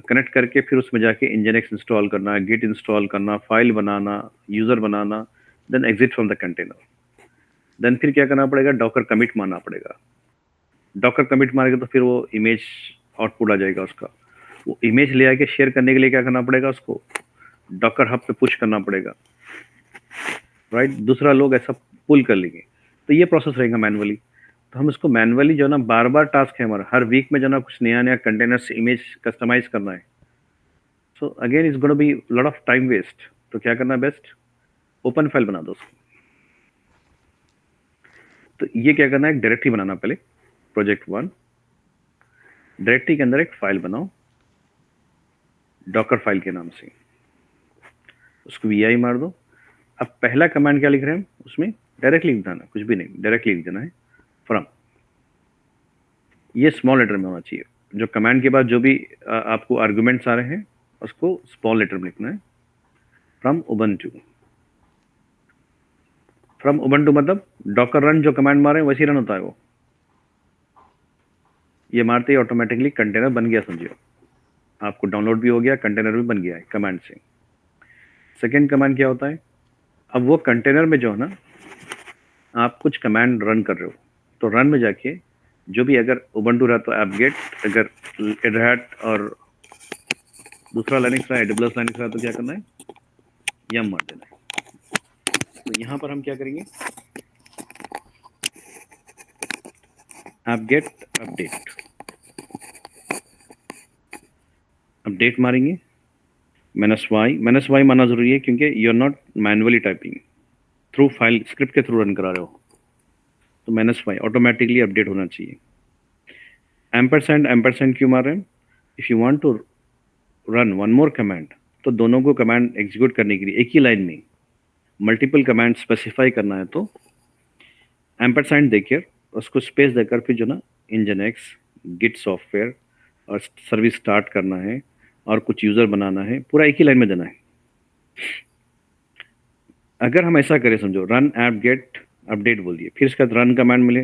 कनेक्ट करके फिर उसमें जाके इंजीनिक्स इंस्टॉल करना, गिट इंस्टॉल करना, फाइल बनाना, यूजर बनाना, then exit from the container. Then फिर क्या करना पड़ेगा, डॉकर कमिट मारना पड़ेगा। डॉकर कमिट मारेगा तो फिर वो इमेज आउटपुट आ जाएगा उसका। वो इमेज ले आके शेयर करने के लिए क्या करना पड़ेगा, उसको डॉकर हब पे पुश करना पड़ेगा, राइट। दूसरा लोग ऐसा पुल कर लेंगे, तो ये प्रोसेस रहेगा मैनुअली। तो हम इसको मैनुअली जो ना, बार बार टास्क है हमारा, हर वीक में जो ना कुछ नया नया कंटेनर से इमेज कस्टमाइज करना है। So again it's gonna be lot of time waste. तो क्या करना बेस्ट, ओपन फाइल बना दो उसको। तो ये क्या करना है, एक डायरेक्टरी बनाना पहले, प्रोजेक्ट 1 डायरेक्टरी के अंदर एक फाइल बनाओ डॉकर फाइल के नाम से, उसको vi मार दो। अब पहला कमांड क्या लिख रहे हैं हम उसमें, डायरेक्टली लिख देना, कुछ भी नहीं, डायरेक्टली लिख देना है फ्रॉम। ये स्मॉल लेटर में होना चाहिए, जो कमांड के बाद जो भी आपको आर्गुमेंट्स आ रहे हैं उसको स्मॉल लेटर में लिखना है। फ्रॉम उबंटू, फ्रॉम उबंटू मतलब डॉकर रन जो कमांड मारे वैसे ही रन होता है वो। ये मारते ही ऑटोमेटिकली कंटेनर बन गया, समझिए आपको डाउनलोड भी हो गया, कंटेनर भी बन गया है कमांड से। सेकेंड कमांड क्या होता है, अब वो कंटेनर में जो है ना आप कुछ कमांड रन कर रहे हो, तो रन में जाके जो भी, अगर उबंटू रहा तो एपगेट, अगर रेड हैट और दूसरा लाइनक्स रहा, AWS लाइनक्स रहा, तो क्या करना है, यम मार देना है। तो यहाँ पर हम क्या करेंगे, एपगेट अपडेट, अपडेट मारेंगे, -y मारना जरूरी है क्योंकि you are not manually typing, through file script के थ्रू रन करा रहे हो, तो -y ऑटोमेटिकली अपडेट होना चाहिए। एम्परसेंड क्यों मार रहे हैं, if you want to run one more command, तो दोनों को कमांड एग्जीक्यूट करने के लिए एक ही लाइन में मल्टीपल कमांड स्पेसिफाई करना है, तो एम्परसेंड देकर उसको स्पेस देकर फिर जो ना इंजीनिक्स गिट सॉफ्टवेयर और सर्विस स्टार्ट करना है और कुछ यूज़र बनाना है, पूरा एक ही लाइन में देना है। अगर हम ऐसा करें, समझो रन ऐप गेट अपडेट बोल दिए, फिर उसके बाद रन कमांड मिले,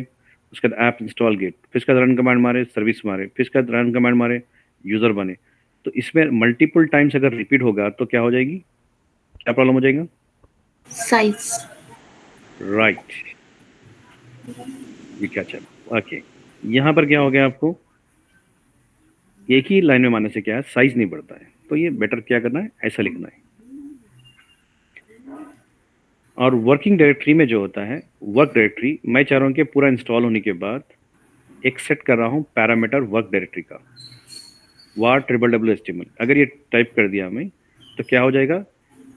उसके बाद ऐप इंस्टॉल गेट, फिर उसके बाद रन कमांड मारे, सर्विस मारे, फिर उसके बाद रन कमांड मारे, यूज़र बने, तो इसमें मल्टीपल टाइम्स अगर रिपीट होगा तो क्या हो जाएगी, क्या प्रॉब्लम हो जाएगा, साइज, राइट, ये क्या चल, ओके। यहाँ पर क्या हो गया, आपको एक ही लाइन में मारने से क्या है, साइज नहीं बढ़ता है, तो ये बेटर क्या करना है, ऐसा लिखना है। और वर्किंग डायरेक्टरी में जो होता है, वर्क डायरेक्टरी, मैं चाह रहा हूँ कि पूरा इंस्टॉल होने के बाद एक सेट कर रहा हूँ पैरामीटर वर्क डायरेक्टरी का, var/www.html। अगर ये टाइप कर दिया मैं, तो क्या हो जाएगा,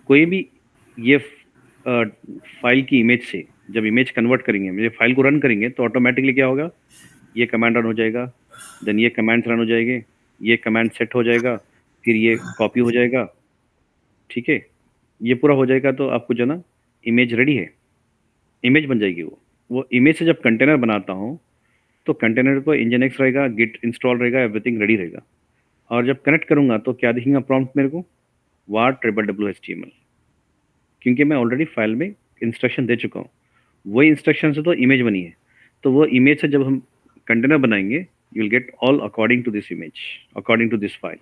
कोई भी ये फाइल की इमेज से जब इमेज कन्वर्ट करेंगे, मुझे फाइल को रन करेंगे, तो ऑटोमेटिकली क्या होगा, ये कमांड रन हो जाएगा, देन ये कमांड रन हो जाएंगे, ये कमांड सेट हो जाएगा, फिर ये कॉपी हो जाएगा, ठीक है, ये पूरा हो जाएगा, तो आपको जो ना इमेज रेडी है, इमेज बन जाएगी। वो इमेज से जब कंटेनर बनाता हूँ, तो कंटेनर पर इंजीनिक्स रहेगा, गिट इंस्टॉल रहेगा, एवरीथिंग रेडी रहेगा। और जब कनेक्ट करूँगा तो क्या दिखेगा प्रॉम्प्ट मेरे को, var /www.html, क्योंकि मैं ऑलरेडी फाइल में इंस्ट्रक्शन दे चुका हूँ। वही इंस्ट्रक्शन से तो इमेज बनी है, तो वो इमेज से जब हम कंटेनर बनाएंगे, you will get all according to this image, according to this file.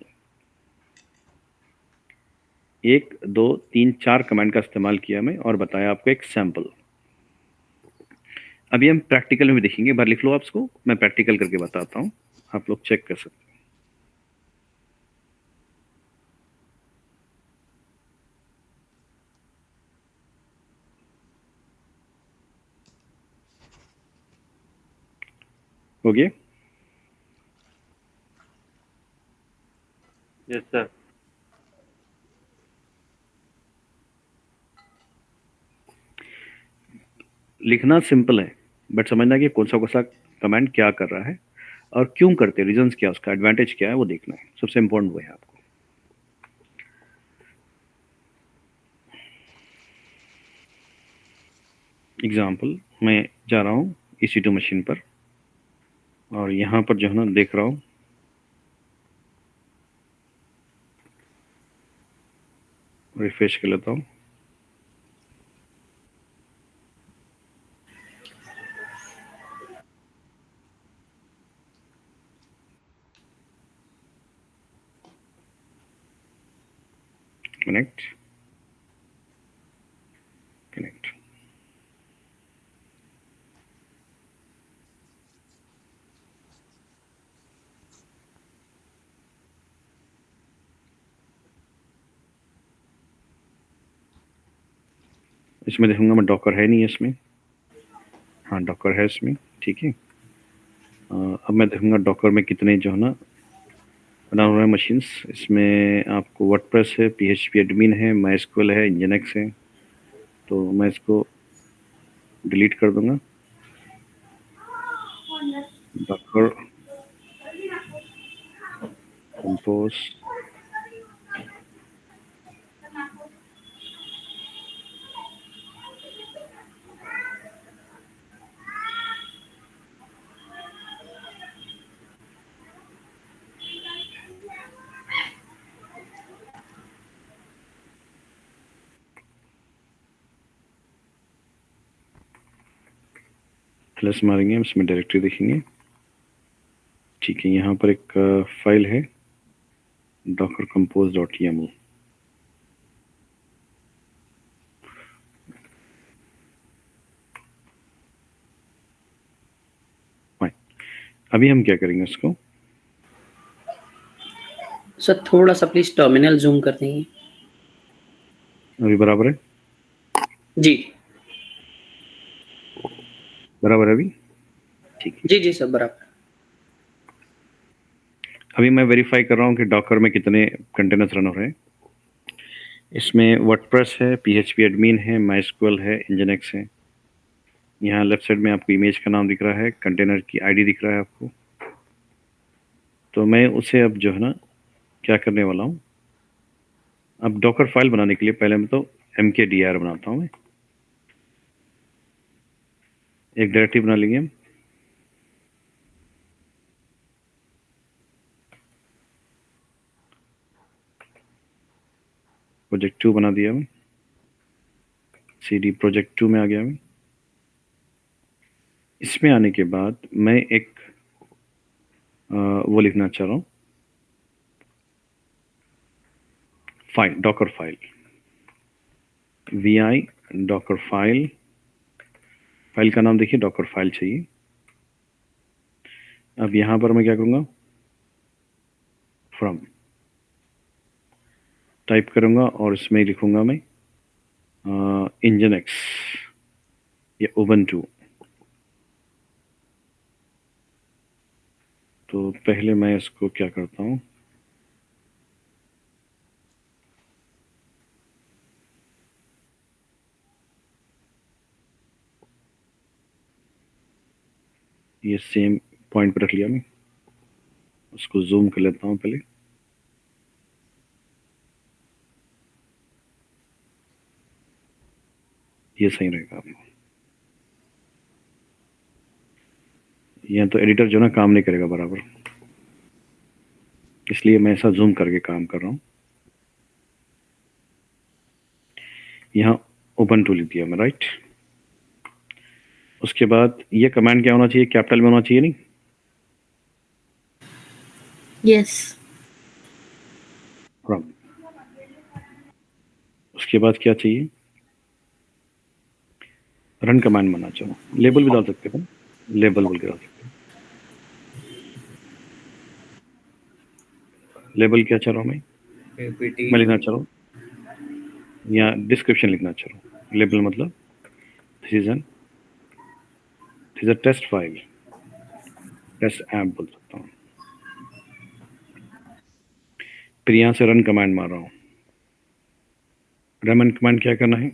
1 2 3 4 command का इस्तेमाल किया मैं और बताया आपको एक सैंपल। अभी हम प्रैक्टिकल में भी देखेंगे, एक बार लिख लो आप इसको, मैं प्रैक्टिकल करके बताता हूँ, आप लोग चेक कर सकते हैं। हो गया? Yes sir. लिखना सिंपल है, बट समझना कि कौन सा कमांड क्या कर रहा है और क्यों करते हैं, रीजंस क्या है, उसका एडवांटेज क्या है, वो देखना है। सबसे इंपॉर्टेंट वो है आपको। एग्जाम्पल, मैं जा रहा हूँ EC2 मशीन पर और यहाँ पर जो है ना देख रहा हूँ, रिफ्रेश कर लेता हूँ। Connect connect. इसमें देखूंगा मैं, डॉकर है नहीं है इसमें, हाँ डॉकर है इसमें, ठीक है। अब मैं देखूंगा डॉकर में कितने जो है ना बना हुआ है मशीन्स। इसमें आपको वर्डप्रेस है, PHP एडमिन है, MySQL है, Nginx है। तो मैं इसको डिलीट कर दूंगा। डॉकर कंपोज, प्लस मारेंगे, इसमें डायरेक्टरी देखेंगे, ठीक है। यहाँ पर एक फाइल है docker compose.yaml। अभी हम क्या करेंगे इसको, सर थोड़ा सा प्लीज टर्मिनल जूम कर देंगे। अभी बराबर है? जी बराबर है अभी, ठीक है। जी जी सर बराबर। अभी मैं वेरीफाई कर रहा हूँ कि डॉकर में कितने कंटेनर्स रन हो रहे हैं। इसमें वर्डप्रेस है, PHP एडमिन है, MySQL है, Nginx है। यहाँ लेफ्ट साइड में आपको इमेज का नाम दिख रहा है, कंटेनर की ID दिख रहा है आपको। तो मैं उसे अब जो है ना क्या करने वाला हूँ, अब डॉकर फाइल बनाने के लिए पहले मैं तो mkdir बनाता हूँ। मैं एक डायरेक्टरी बना लेंगे हम, प्रोजेक्ट 2 बना दिया मैं, CD प्रोजेक्ट 2 में आ गया मैं। इसमें आने के बाद मैं एक वो लिखना चाह रहा हूँ, file, Docker file, vi Docker file. File का नाम देखिए, डॉकर फाइल चाहिए। अब यहाँ पर मैं क्या करूँगा, फ्रॉम टाइप करूँगा और इसमें लिखूँगा मैं Nginx या Ubuntu। तो पहले मैं इसको क्या करता हूँ, ये सेम पॉइंट पर रख लिया मैं, उसको जूम कर लेता हूँ पहले। ये सही रहेगा आपको। ये तो एडिटर जो ना काम नहीं करेगा बराबर। इसलिए मैं ऐसा जूम करके काम कर रहा हूँ। यहाँ ओपन टू लिख दिया मैं, राइट। उसके बाद ये कमांड क्या होना चाहिए, कैपिटल में होना चाहिए नहीं? Yes. फ्रॉम। उसके बाद क्या चाहिए, रन कमांड बनना चाहो, लेबल भी डाल सकते हो, लेबल बोल के डाल सकते हो। लेबल क्या चाह रहा हूँ मैं PPT मैं लिखना चाह रहा हूँ, या डिस्क्रिप्शन लिखना चाह रहा हूँ। लेबल मतलब this is a test file, test app बोल सकता हूँ। फिर यहाँ से रन कमांड मार रहा हूँ। रन कमांड क्या करना है,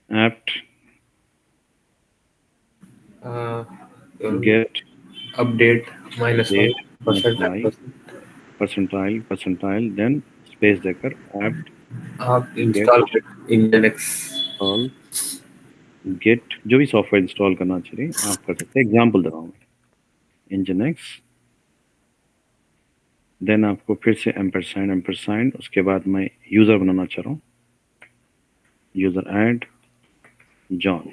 apt get update -1 percentile then space देकर एप्ट आप install in Linux। Install get, जो भी सॉफ्टवेयर इंस्टॉल करना चाहिए आप कर सकते हैं। एग्जाम्पल दे रहा हूँ, इंजनेक्स, देन आपको फिर से एम्परसाइंड, उसके बाद मैं यूज़र बनाना चाह रहा हूँ, यूज़र ऐड जॉन।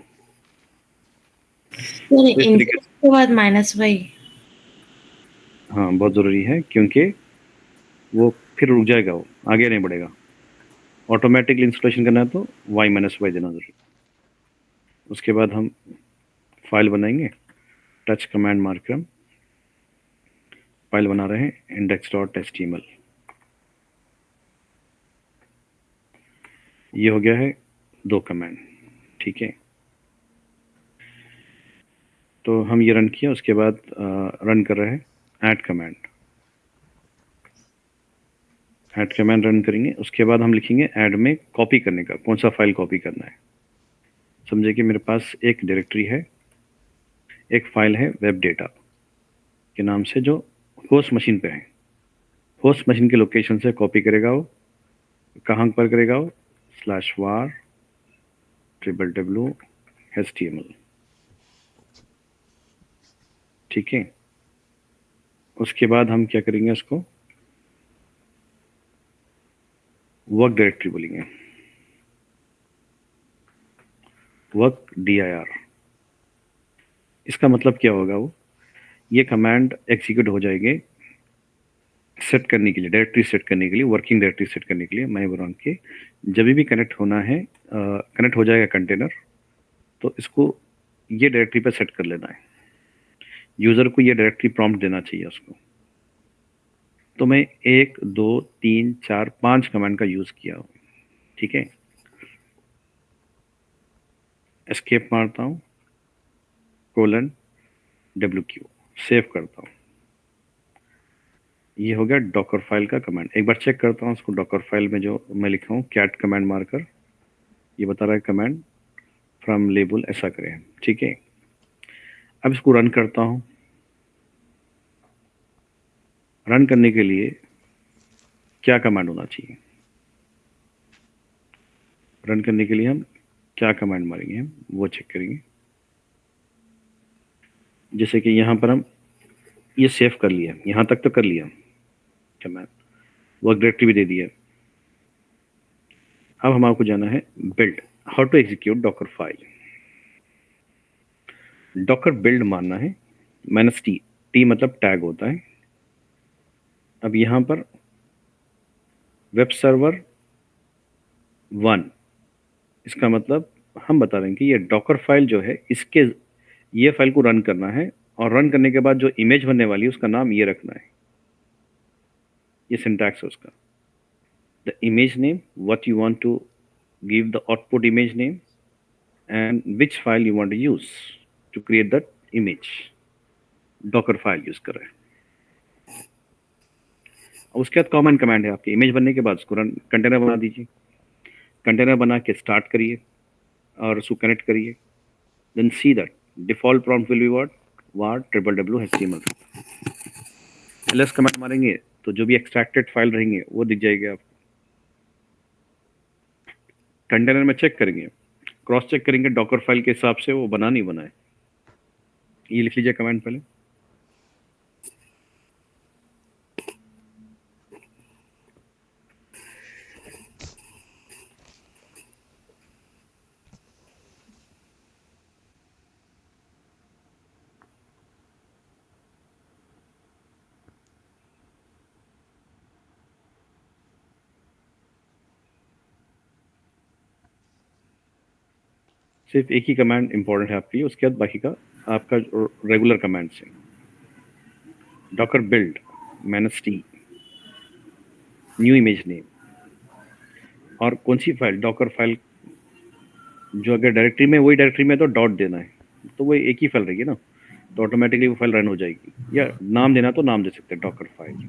Sir, तो इस index तरीके से, के बाद -y। हाँ बहुत ज़रूरी है, क्योंकि वो फिर रुक जाएगा, वो आगे नहीं बढ़ेगा। ऑटोमेटिकली इंस्टॉलेशन करना है तो y -y देना ज़रूरी। उसके बाद हम फाइल बनाएंगे, टच कमांड मार्कर हम फाइल बना रहे हैं index.html। ये हो गया है 2 कमांड, ठीक है। तो हम ये रन किया, उसके बाद रन कर रहे हैं add command. Add command run करेंगे, उसके बाद हम लिखेंगे ऐड में कॉपी करने का, कौन सा फाइल कॉपी करना है। समझे कि मेरे पास एक डायरेक्टरी है, एक फाइल है वेब डेटा के नाम से, जो होस्ट मशीन पे है। होस्ट मशीन के लोकेशन से कॉपी करेगा वो, कहाँ पर करेगा वो, /var www.html, ठीक है। उसके बाद हम क्या करेंगे, उसको वर्क डायरेक्टरी बोलेंगे, वर्क dir। इसका मतलब क्या होगा, वो ये कमांड एग्जीक्यूट हो जाएंगे सेट करने के लिए, डायरेक्टरी सेट करने के लिए, वर्किंग डायरेक्टरी सेट करने के लिए। मैं बोल रहा हूँ कि जब भी कनेक्ट होना है, कनेक्ट हो जाएगा कंटेनर, तो इसको ये डायरेक्टरी पे सेट कर लेना है। यूज़र को ये डायरेक्टरी प्रॉम्प्ट देना चाहिए उसको। तो मैं 1 2 3 4 5 कमांड का यूज़ किया हूँ, ठीक है। एस्केप मारता हूँ, :WQ, सेव करता हूँ। ये हो गया डॉकर फाइल का कमांड। एक बार चेक करता हूँ उसको, डॉकर फाइल में जो मैं लिखा हूँ कैट कमांड मारकर, ये बता रहा है कमांड फ्रॉम लेबल, ऐसा करें, ठीक है। अब इसको रन करता हूँ। रन करने के लिए क्या कमांड होना चाहिए, रन करने के लिए हम क्या कमांड मारेंगे, हम वो चेक करेंगे। जैसे कि यहाँ पर हम ये सेव कर लिया, यहाँ तक तो कर लिया कमांड, वर्क डायरेक्टरी भी दे दिया। अब हमारे जाना है build, how to execute Docker file. Docker build मानना है, -t मतलब टैग होता है। अब यहाँ पर वेब सर्वर 1, इसका मतलब हम बता रहे हैं कि ये डॉकर फाइल जो है, इसके ये फाइल को रन करना है, और रन करने के बाद जो इमेज बनने वाली है उसका नाम ये रखना है। ये सिंटैक्स है उसका, the image name, what you want to give the output image name, and which file you want to use to create that image. Docker file use कर रहे हैं। उसके बाद कॉमन कमांड है आपकी, इमेज बनने के बाद उसको रन, कंटेनर बना दीजिए। कंटेनर बना के स्टार्ट करिए और उसको कनेक्ट करिए। Then see that default prompt will be what, var www.html। ls command मारेंगे तो जो भी एक्सट्रैक्टेड फाइल रहेंगे वो दिख जाएगी आपको। कंटेनर में चेक करेंगे, क्रॉस चेक करेंगे डॉकर फाइल के हिसाब से वो बना नहीं बना है। ये लिख लीजिए कमांड पहले, सिर्फ एक ही कमांड इंपॉर्टेंट है आपके लिए, उसके बाद बाकी का आपका रेगुलर कमांड्स है। Docker build मैनस्टी, new image name, और कौन सी फाइल, डॉकर फाइल जो अगर डायरेक्टरी में, वही डायरेक्टरी में तो डॉट देना है, तो वो एक ही फाइल रहेगी ना, तो ऑटोमेटिकली वो फाइल रन हो जाएगी। या नाम देना तो नाम दे सकते हैं, डॉकर फाइल।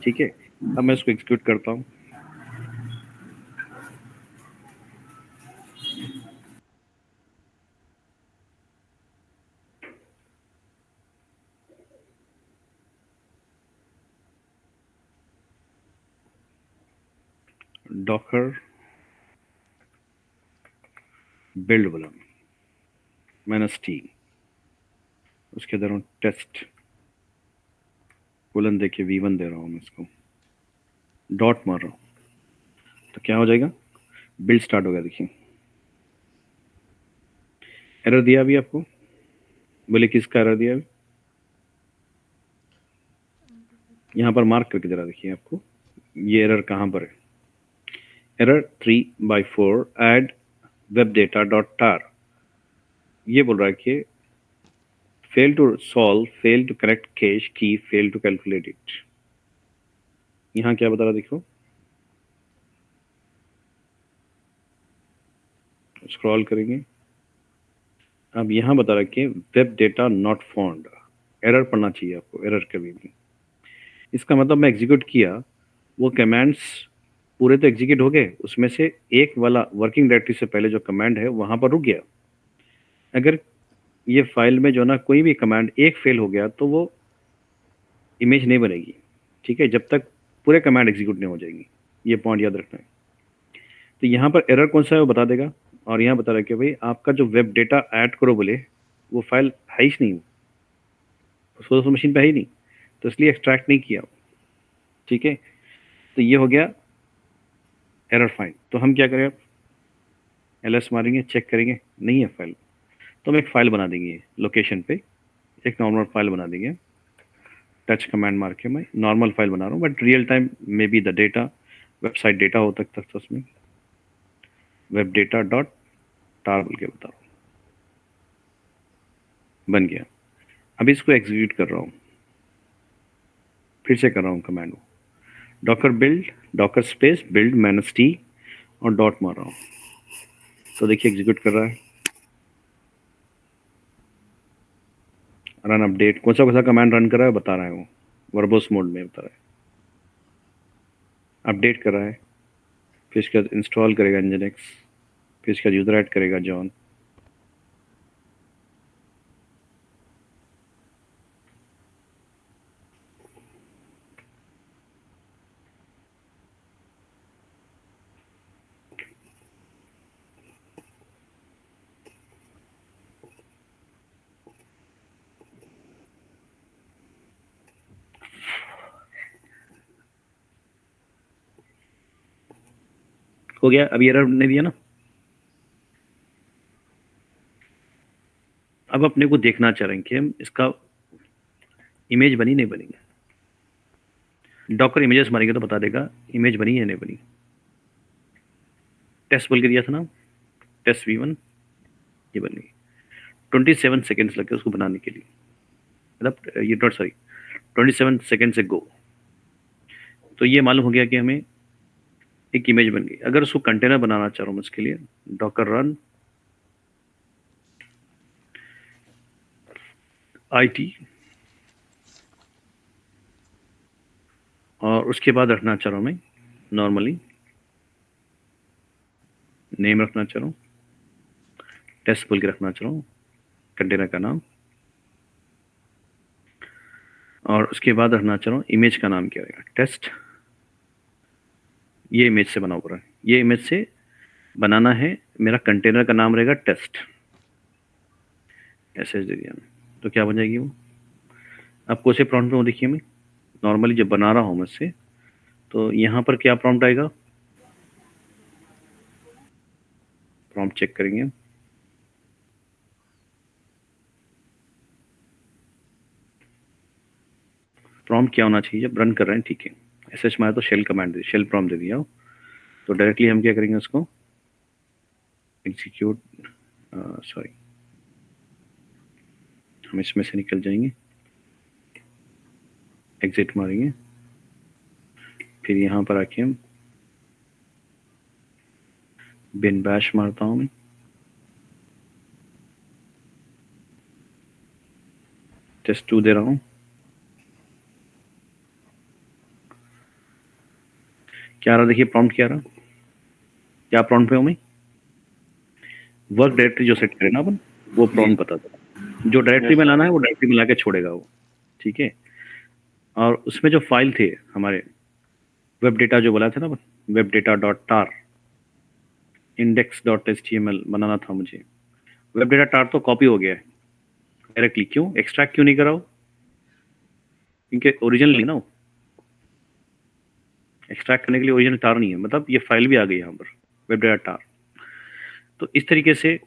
ठीक है, अब मैं इसको एग्जीक्यूट करता हूँ। डॉकर बिल्ड बोला मैनस्टी, उसके दौरान टेस्ट कोलन देके V1 दे रहा हूँ मैं इसको, डॉट मार रहा हूँ, तो क्या हो जाएगा, बिल्ड स्टार्ट हो गया। देखिए एरर दिया अभी आपको, बोले किसका एरर दिया अभी, यहाँ पर मार्क करके जरा देखिए आपको ये एरर कहाँ पर है। Error 3/4 add web data dot tar, ये बोल रहा है कि fail to solve, fail to correct cache key, fail to calculate it. यहाँ क्या बता रहा देखो, स्क्रॉल करेंगे, अब यहाँ बता रहा है कि web data not found, error पढ़ना चाहिए आपको, एरर कभी भी। इसका मतलब मैं एग्जीक्यूट किया, वो कमांड्स पूरे तो एग्जीक्यूट हो गए, उसमें से एक वाला वर्किंग डायरेक्टरी से पहले जो कमांड है वहां पर रुक गया। अगर ये फाइल में जो ना कोई भी कमांड एक फेल हो गया तो वो इमेज नहीं बनेगी। ठीक है, जब तक पूरे कमांड एग्जीक्यूट नहीं हो जाएंगी, ये पॉइंट याद रखना है। तो यहाँ पर एरर कौन सा है वो बता देगा, और यहाँ बता रहा है कि भाई आपका जो वेब डेटा ऐड करो बोले, वो फाइल है ही नहीं, सोर्स मशीन पे है ही नहीं, तो इसलिए एक्सट्रैक्ट नहीं किया। ठीक है, तो ये हो गया एरर फाइंड। तो हम क्या करें, अब ls मारेंगे, चेक करेंगे नहीं है फाइल, तो हम एक फाइल बना देंगे लोकेशन पे, एक नॉर्मल फाइल बना देंगे। टच कमांड मार के मैं नॉर्मल फाइल बना रहा हूँ, but real time may be the data website data हो तक तक उसमें वेब डेटा डॉट टार बोल के बता रहा हूँ, बन गया। अब इसको एग्जीक्यूट कर रहा हूँ, फिर से कर रहा हूँ कमांड को, Docker build, Docker space build मैनस्टी और डॉट मार रहा हूँ, तो देखिए एग्जीक्यूट कर रहा है। रन अपडेट, कौन सा कमांड रन कर रहा है बता रहा है, वो वर्बोस मोड में बता रहा है, अपडेट कर रहा है। फिर इसके बाद इंस्टॉल करेगा nginx, फिर इसका यूजर ऐड करेगा जॉन, हो गया। अभी एरर नहीं दिया ना। अब अपने को देखना चाह रहे हैं कि हम इसका इमेज बनी नहीं बनी। डॉकर इमेजेस मारेंगे तो बता देगा इमेज बनी है नहीं बनी। टेस्ट बोल के दिया था ना, टेस्ट V1, ये बन गई। 27 सेकेंड्स लगे उसको बनाने के लिए, मतलब ये डॉट सॉरी 27 सेकेंड से गो। तो ये मालूम हो गया कि हमें एक इमेज बन गई। अगर उसको कंटेनर बनाना चाह रहा हूँ उसके लिए डॉकर रन IT, और उसके बाद रखना चाह रहा हूँ मैं नॉर्मली नेम रखना चाह रहा हूँ, टेस्ट बोल के रखना चाह रहा हूँ कंटेनर का नाम, और उसके बाद रखना चाह रहा हूँ इमेज का नाम क्या रहेगा, टेस्ट। ये इमेज से बना हुआ है, ये इमेज से बनाना है, मेरा कंटेनर का नाम रहेगा टेस्ट, ऐसे दे दिया तो क्या बन जाएगी वो। आपको उसे प्रॉम्प्ट में वो देखिए, मैं नॉर्मली जब बना रहा हूँ मैं से, तो यहाँ पर क्या प्रॉम्प्ट आएगा, प्रॉम्प्ट चेक करेंगे। प्रॉम्प्ट क्या होना चाहिए जब रन कर रहे हैं, ठीक है sh मारा तो शेल कमांड दे, शेल प्रॉम्प्ट दे दिया हो, तो डायरेक्टली हम क्या करेंगे उसको एग्जीक्यूट, सॉरी हम इसमें से निकल जाएंगे, एग्जिट मारेंगे, फिर यहाँ पर आके हम बिन बैश मारता हूँ मैं, टेस्ट 2 दे रहा हूँ। क्या आ रहा देखिए, प्रॉम्प्ट क्या आ रहा, क्या प्रॉम्प्ट पे हूँ मैं, वर्क डायरेक्टरी जो सेट करें ना अपन, वो प्रॉम्प्ट बता दो, जो डायरेक्टरी में लाना है वो डायरेक्टरी में लाके छोड़ेगा वो, ठीक है। और उसमें जो फाइल थे हमारे वेब डेटा जो बोला था ना, वेब डेटा डॉट टार index.html बनाना था मुझे, वेब डेटा टार तो कॉपी हो गया है डायरेक्टली, क्यों एक्सट्रैक्ट क्यों नहीं कराओ, क्योंकि ओरिजिनल नहीं ना वो, एक्सट्रैक्ट करने के लिए ओरिजिनल टार नहीं है, मतलब ये फाइल भी आ गई यहाँ पर वेब डेटा टार। तो इस तरीके से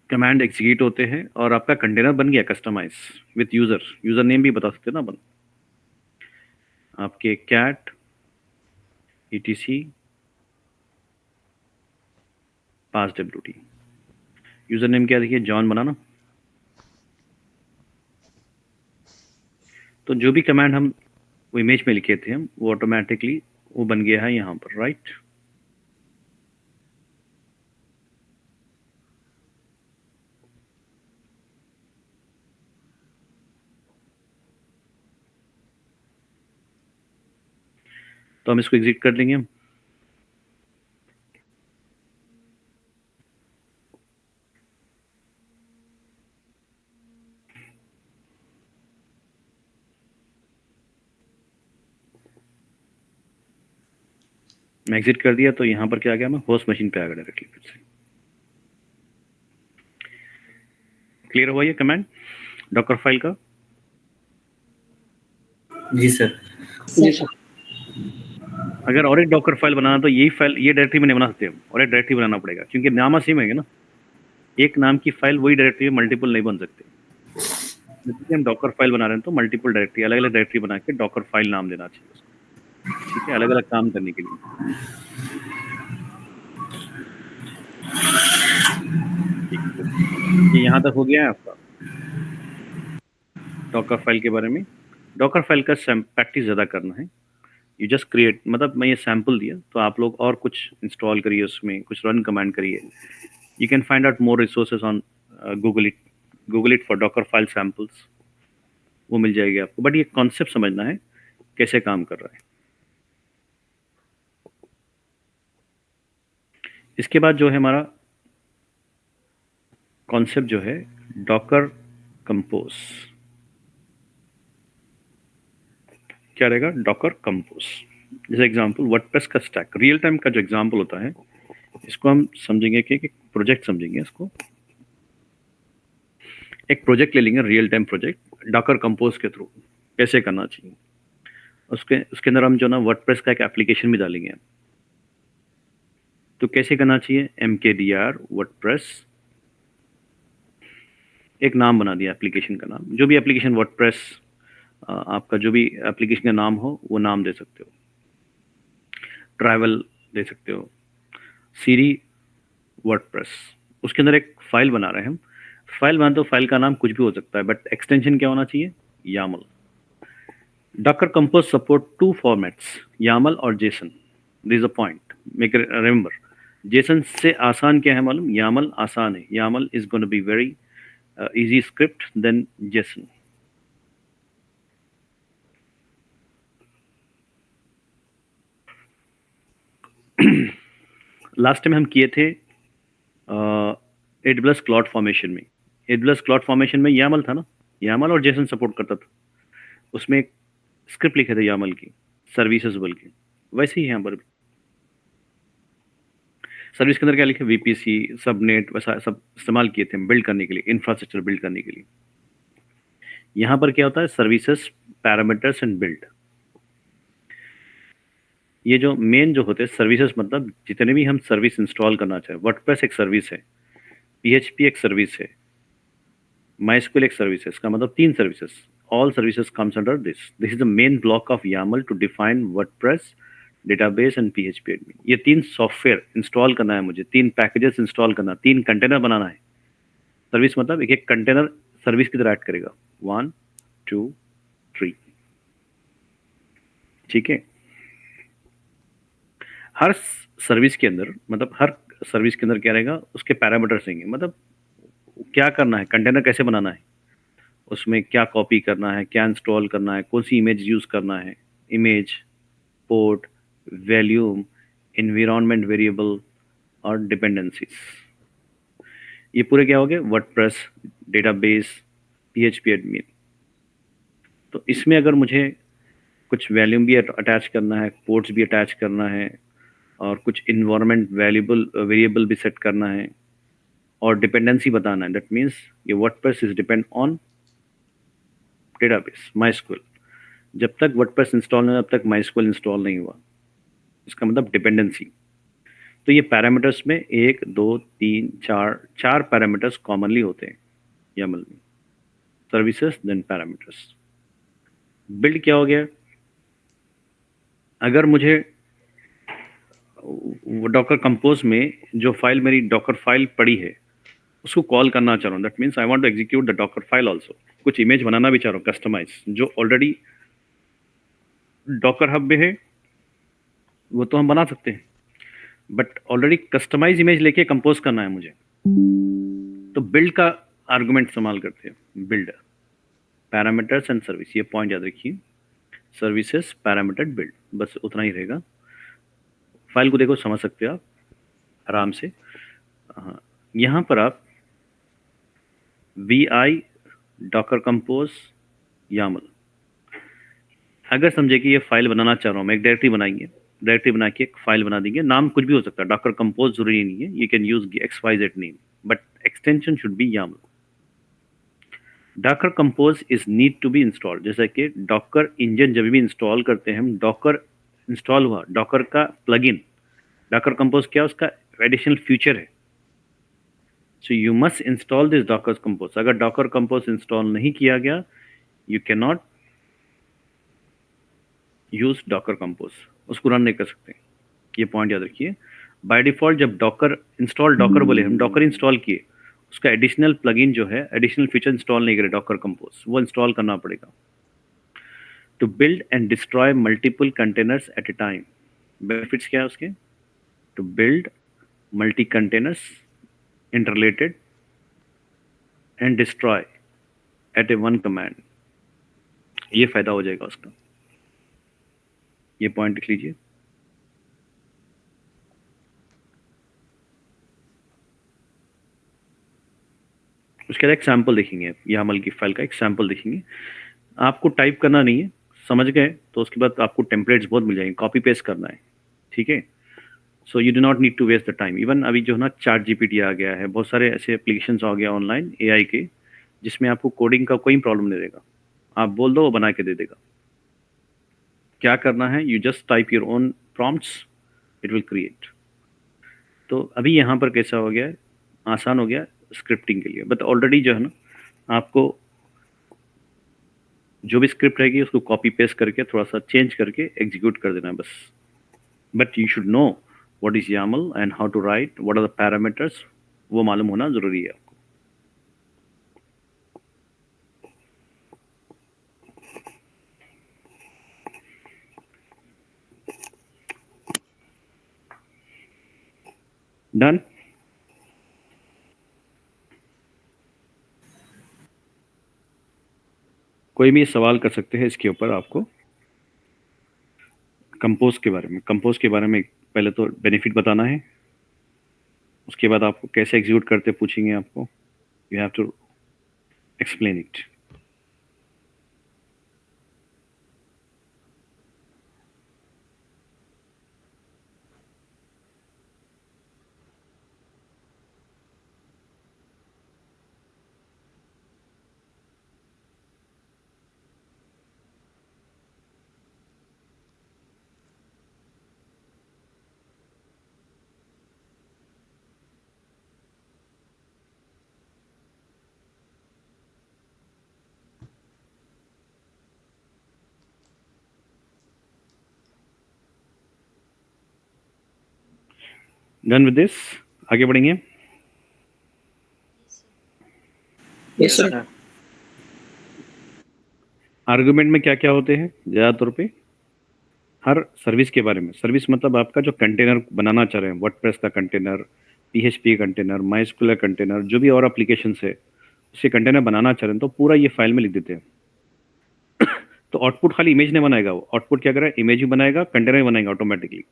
कमांड एग्जीक्यूट होते हैं और आपका कंटेनर बन गया कस्टमाइज विथ यूजर नेम भी बता सकते हैं ना अपन, आपके cat etc passwd, user name क्या देखिए जॉन बनाना। तो जो भी कमांड हम वो इमेज में लिखे थे हम, वो ऑटोमेटिकली वो बन गया है यहाँ पर, राइट। तो हम इसको एग्जिट कर लेंगे हम, मैं एग्जिट कर दिया, तो यहाँ पर क्या आ गया, मैं होस्ट मशीन पे आ गया डायरेक्टली फिर से। क्लियर हुआ ये कमांड डॉकर फाइल का? जी सर। जी सर। अगर और एक डॉकर फाइल बनाना तो यही फाइल ये डायरेक्टरी में नहीं बना सकते हम, और एक डायरेक्टरी बनाना पड़ेगा, क्योंकि नाम सेम है ना, एक नाम की फाइल वही डायरेक्टरी में मल्टीपल नहीं बन सकते। जैसे हम डॉकर फाइल बना रहे हैं तो मल्टीपल डायरेक्टरी, अलग अलग डायरेक्टरी बना के डॉकर फाइल नाम देना चाहिए उसको, ठीक है, अलग अलग काम करने के लिए। ये यहाँ तक हो गया है आपका डॉकर फाइल के बारे में। डॉकर फाइल का प्रैक्टिस ज़्यादा करना है, यू जस्ट क्रिएट, मतलब मैं ये सैम्पल दिया तो आप लोग और कुछ इंस्टॉल करिए उसमें, कुछ रन कमांड करिए। You can find out more resources on Google it for Docker file samples, वो मिल जाएगी आपको, बट ये कॉन्सेप्ट समझना है कैसे काम कर रहा है। इसके बाद जो है हमारा कॉन्सेप्ट जो है डॉकर कंपोज, क्या रहेगा, डॉकर कंपोज। जैसे एग्जांपल वर्डप्रेस का स्टैक, रियल टाइम का जो एग्जांपल होता है, इसको हम समझेंगे कि प्रोजेक्ट समझेंगे इसको, एक प्रोजेक्ट ले लेंगे, real time project Docker compose के थ्रू कैसे करना चाहिए। उसके अंदर हम जो ना वर्डप्रेस का एक एप्लीकेशन भी डालेंगे। तो कैसे करना चाहिए, mkdir वर्डप्रेस, एक नाम बना दिया एप्लीकेशन का नाम, जो भी एप्लीकेशन वर्डप्रेस आपका जो भी एप्लीकेशन का नाम हो वो नाम दे सकते हो, ट्रैवल दे सकते हो, सीरी वर्डप्रेस। उसके अंदर एक फाइल बना रहे हैं हम, फाइल बना, तो फाइल का नाम कुछ भी हो सकता है, बट एक्सटेंशन क्या होना चाहिए, YAML. Docker compose support 2 formats, YAML और JSON, this a point, make remember. JSON से आसान क्या है मालूम, यामल आसान है, YAML is going to be very easy script than JSON. Last time हम किए थे AWS क्लाउड फॉर्मेशन में, AWS क्लाउड फॉर्मेशन में यामल था ना, यामल और जेसन सपोर्ट करता था, उसमें एक स्क्रिप्ट लिखे थे यामल की, सर्विसेज बोल के, वैसे ही यहाँ पर भी सर्विस के अंदर क्या लिखे, VPC सबनेट वैसा सब इस्तेमाल किए थे बिल्ड करने के लिए, इंफ्रास्ट्रक्चर बिल्ड करने के लिए। यहाँ पर क्या होता है, सर्विसेज पैरामीटर्स एंड बिल्ड, ये जो मेन जो होते हैं सर्विसेज, मतलब जितने भी हम सर्विस इंस्टॉल करना चाहें, वर्डप्रेस एक सर्विस है, PHP एक सर्विस है, MySQL एक सर्विस है, इसका मतलब 3 services, all services comes under this. This is the main block of YAML to define WordPress, database and PHP admin. ये 3 सॉफ्टवेयर इंस्टॉल करना है मुझे, 3 पैकेजेस इंस्टॉल करना, 3 कंटेनर बनाना है। सर्विस मतलब एक एक कंटेनर सर्विस की तरह एक्ट करेगा। 1 2 3, ठीक है। हर सर्विस के अंदर, मतलब हर सर्विस के अंदर क्या रहेगा, उसके पैरामीटर्स रहेंगे। मतलब क्या करना है, कंटेनर कैसे बनाना है, उसमें क्या कॉपी करना है, क्या इंस्टॉल करना है, कौन सी इमेज यूज़ करना है, image, port, volume, environment variable और डिपेंडेंसीज। ये पूरे क्या हो गए, वर्डप्रेस, डेटाबेस, पीएचपी एडमिन। तो इसमें अगर मुझे कुछ वॉल्यूम भी अटैच करना है, पोर्ट्स भी अटैच करना है और कुछ इन्वायरमेंट वेरिएबल भी सेट करना है और डिपेंडेंसी बताना है, दैट मीन्स ये WordPress is depend on database MySQL. जब तक वर्डप्रेस इंस्टॉल नहीं, तब तक माइस्क्यूएल इंस्टॉल नहीं हुआ, इसका मतलब डिपेंडेंसी। तो ये पैरामीटर्स में 1 2 3 4 पैरामीटर्स कॉमनली होते हैं YAML में। Services then parameters. बिल्ड क्या हो गया, अगर मुझे डॉकर कंपोज में जो फाइल, मेरी डॉकर फाइल पड़ी है, उसको कॉल करना चाह रहा हूँ, that means I want to execute the Docker file also. कुछ इमेज बनाना भी चाह रहा हूँ कस्टमाइज, जो ऑलरेडी डॉकर हब में है वो तो हम बना सकते हैं, बट ऑलरेडी कस्टमाइज इमेज लेके कंपोज करना है मुझे, तो बिल्ड का आर्गुमेंट इस्तेमाल करते हैं। बिल्ड, पैरामीटर्स एंड सर्विस, ये पॉइंट याद रखिए। सर्विसेज, पैरामीटर, बिल्ड, बस उतना ही रहेगा। फाइल को देखो, समझ सकते हो आप आराम से। हाँ, यहाँ पर आप VI डॉकर कंपोज YAML, अगर समझे कि ये फाइल बनाना चाह रहा हूँ मैं, एक डायरेक्टरी बनाएंगे, डायरेक्टरी बना के एक फाइल बना देंगे, नाम कुछ भी हो सकता है, डॉकर कंपोज जरूरी नहीं है, you can use XYZ name, but extension should be YAML। Docker compose is need to be installed, जैसे कि डॉकर इंजन जब भी इंस्टॉल करते हैं हम, डॉकर इंस्टॉल हुआ, डॉकर का प्लगइन, डॉकर कंपोज क्या, उसका एडिशनल फीचर है। So you must install this Docker compose. अगर डॉकर कंपोज इंस्टॉल नहीं किया गया, you can not use Docker compose, उसको रन नहीं कर सकते। ये पॉइंट याद रखिए। बाय डिफॉल्ट जब डॉकर इंस्टॉल, डॉकर बोले हम, डॉकर इंस्टॉल किए, उसका एडिशनल प्लगइन जो है, एडिशनल फीचर इंस्टॉल नहीं करे डॉकर कंपोज, वो इंस्टॉल करना पड़ेगा। To build and destroy multiple containers at a time, benefits क्या है उसके, to build multi containers interrelated and destroy at a one command, ये फायदा हो जाएगा उसका। ये पॉइंट लिख लीजिए। उसके बाद एक सैंपल देखेंगे, YAML की फाइल का एक सैंपल देखेंगे। आपको टाइप करना नहीं है, समझ गए, तो उसके बाद आपको टेम्पलेट्स बहुत मिल जाएंगे, कॉपी पेस्ट करना है, ठीक है। So you do not need to waste the time. Even अभी जो है ना, ChatGPT आ गया है, बहुत सारे ऐसे एप्लीकेशंस आ गया ऑनलाइन AI के, जिसमें आपको कोडिंग का कोई प्रॉब्लम नहीं रहेगा। आप बोल दो, वो बना के दे देगा। क्या करना है, you just type your own prompts, it will create. तो अभी यहाँ पर कैसा हो गया है, आसान हो गया स्क्रिप्टिंग के लिए, बट ऑलरेडी जो है ना, आपको जो भी स्क्रिप्ट रहेगी उसको कॉपी पेस्ट करके थोड़ा सा चेंज करके एग्जीक्यूट कर देना है बस। But you should know what is YAML and how to write, what are the parameters, वो मालूम होना जरूरी है आपको। डन। कोई भी सवाल कर सकते हैं इसके ऊपर आपको, कंपोज के बारे में। कंपोज के बारे में पहले तो बेनिफिट बताना है, उसके बाद आपको कैसे एग्जीक्यूट करते पूछेंगे आपको, you have to explain it. Done with this, आगे बढ़ेंगे। Yes sir. आर्गुमेंट में क्या क्या होते हैं ज़्यादातर पे, हर सर्विस के बारे में। सर्विस मतलब आपका जो कंटेनर बनाना चाह रहे हैं, वर्डप्रेस का container, PHP container, MySQL container, जो भी और एप्लीकेशन है उसके कंटेनर बनाना चाह रहे हैं तो पूरा ये फाइल में लिख देते हैं। तो आउटपुट खाली इमेज नहीं बनाएगा, वो आउटपुट क्या करेगा, इमेज भी बनाएगा, कंटेनर भी बनाएगा ऑटोमेटिकली।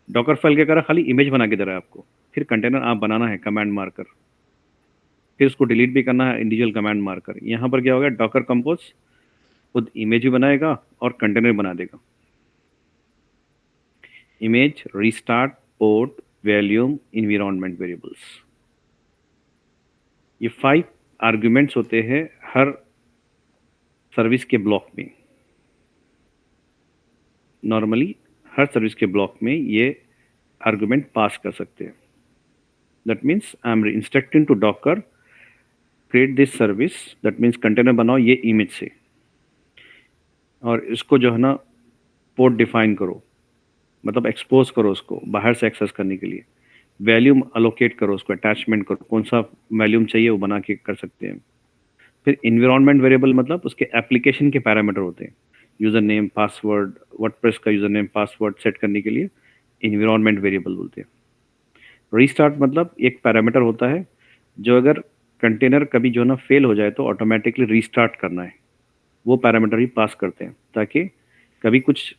डॉकर फाइल क्या करा, खाली इमेज बना के दे रहा है आपको, फिर कंटेनर आप बनाना है कमांड मारकर, फिर उसको डिलीट भी करना है इंडिविजुअल कमांड मारकर। यहाँ पर क्या होगा, डॉकर कंपोज खुद इमेज भी बनाएगा और कंटेनर बना देगा। Image, restart, port, volume, environment variables, ये 5 आर्ग्यूमेंट्स होते हैं हर सर्विस के ब्लॉक में। नॉर्मली हर सर्विस के ब्लॉक में ये आर्गुमेंट पास कर सकते हैं। That means I am instructing to Docker create this service, that means container बनाओ ये इमेज से, और इसको जो है ना पोर्ट डिफाइन करो, मतलब एक्सपोज करो उसको बाहर से एक्सेस करने के लिए। वैल्यूम अलोकेट करो, उसको अटैचमेंट करो, कौन सा वैल्यूम चाहिए वो बना के कर सकते हैं। फिर इन्वायरमेंट वेरिएबल मतलब उसके एप्लीकेशन के पैरामीटर होते हैं, यूज़र नेम, पासवर्ड, वर्डप्रेस का यूज़र नेम पासवर्ड सेट करने के लिए इन्वायरमेंट वेरिएबल बोलते हैं। रीस्टार्ट मतलब एक पैरामीटर होता है जो अगर कंटेनर कभी जो ना फेल हो जाए तो ऑटोमेटिकली रीस्टार्ट करना है, वो पैरामीटर ही पास करते हैं ताकि कभी कुछ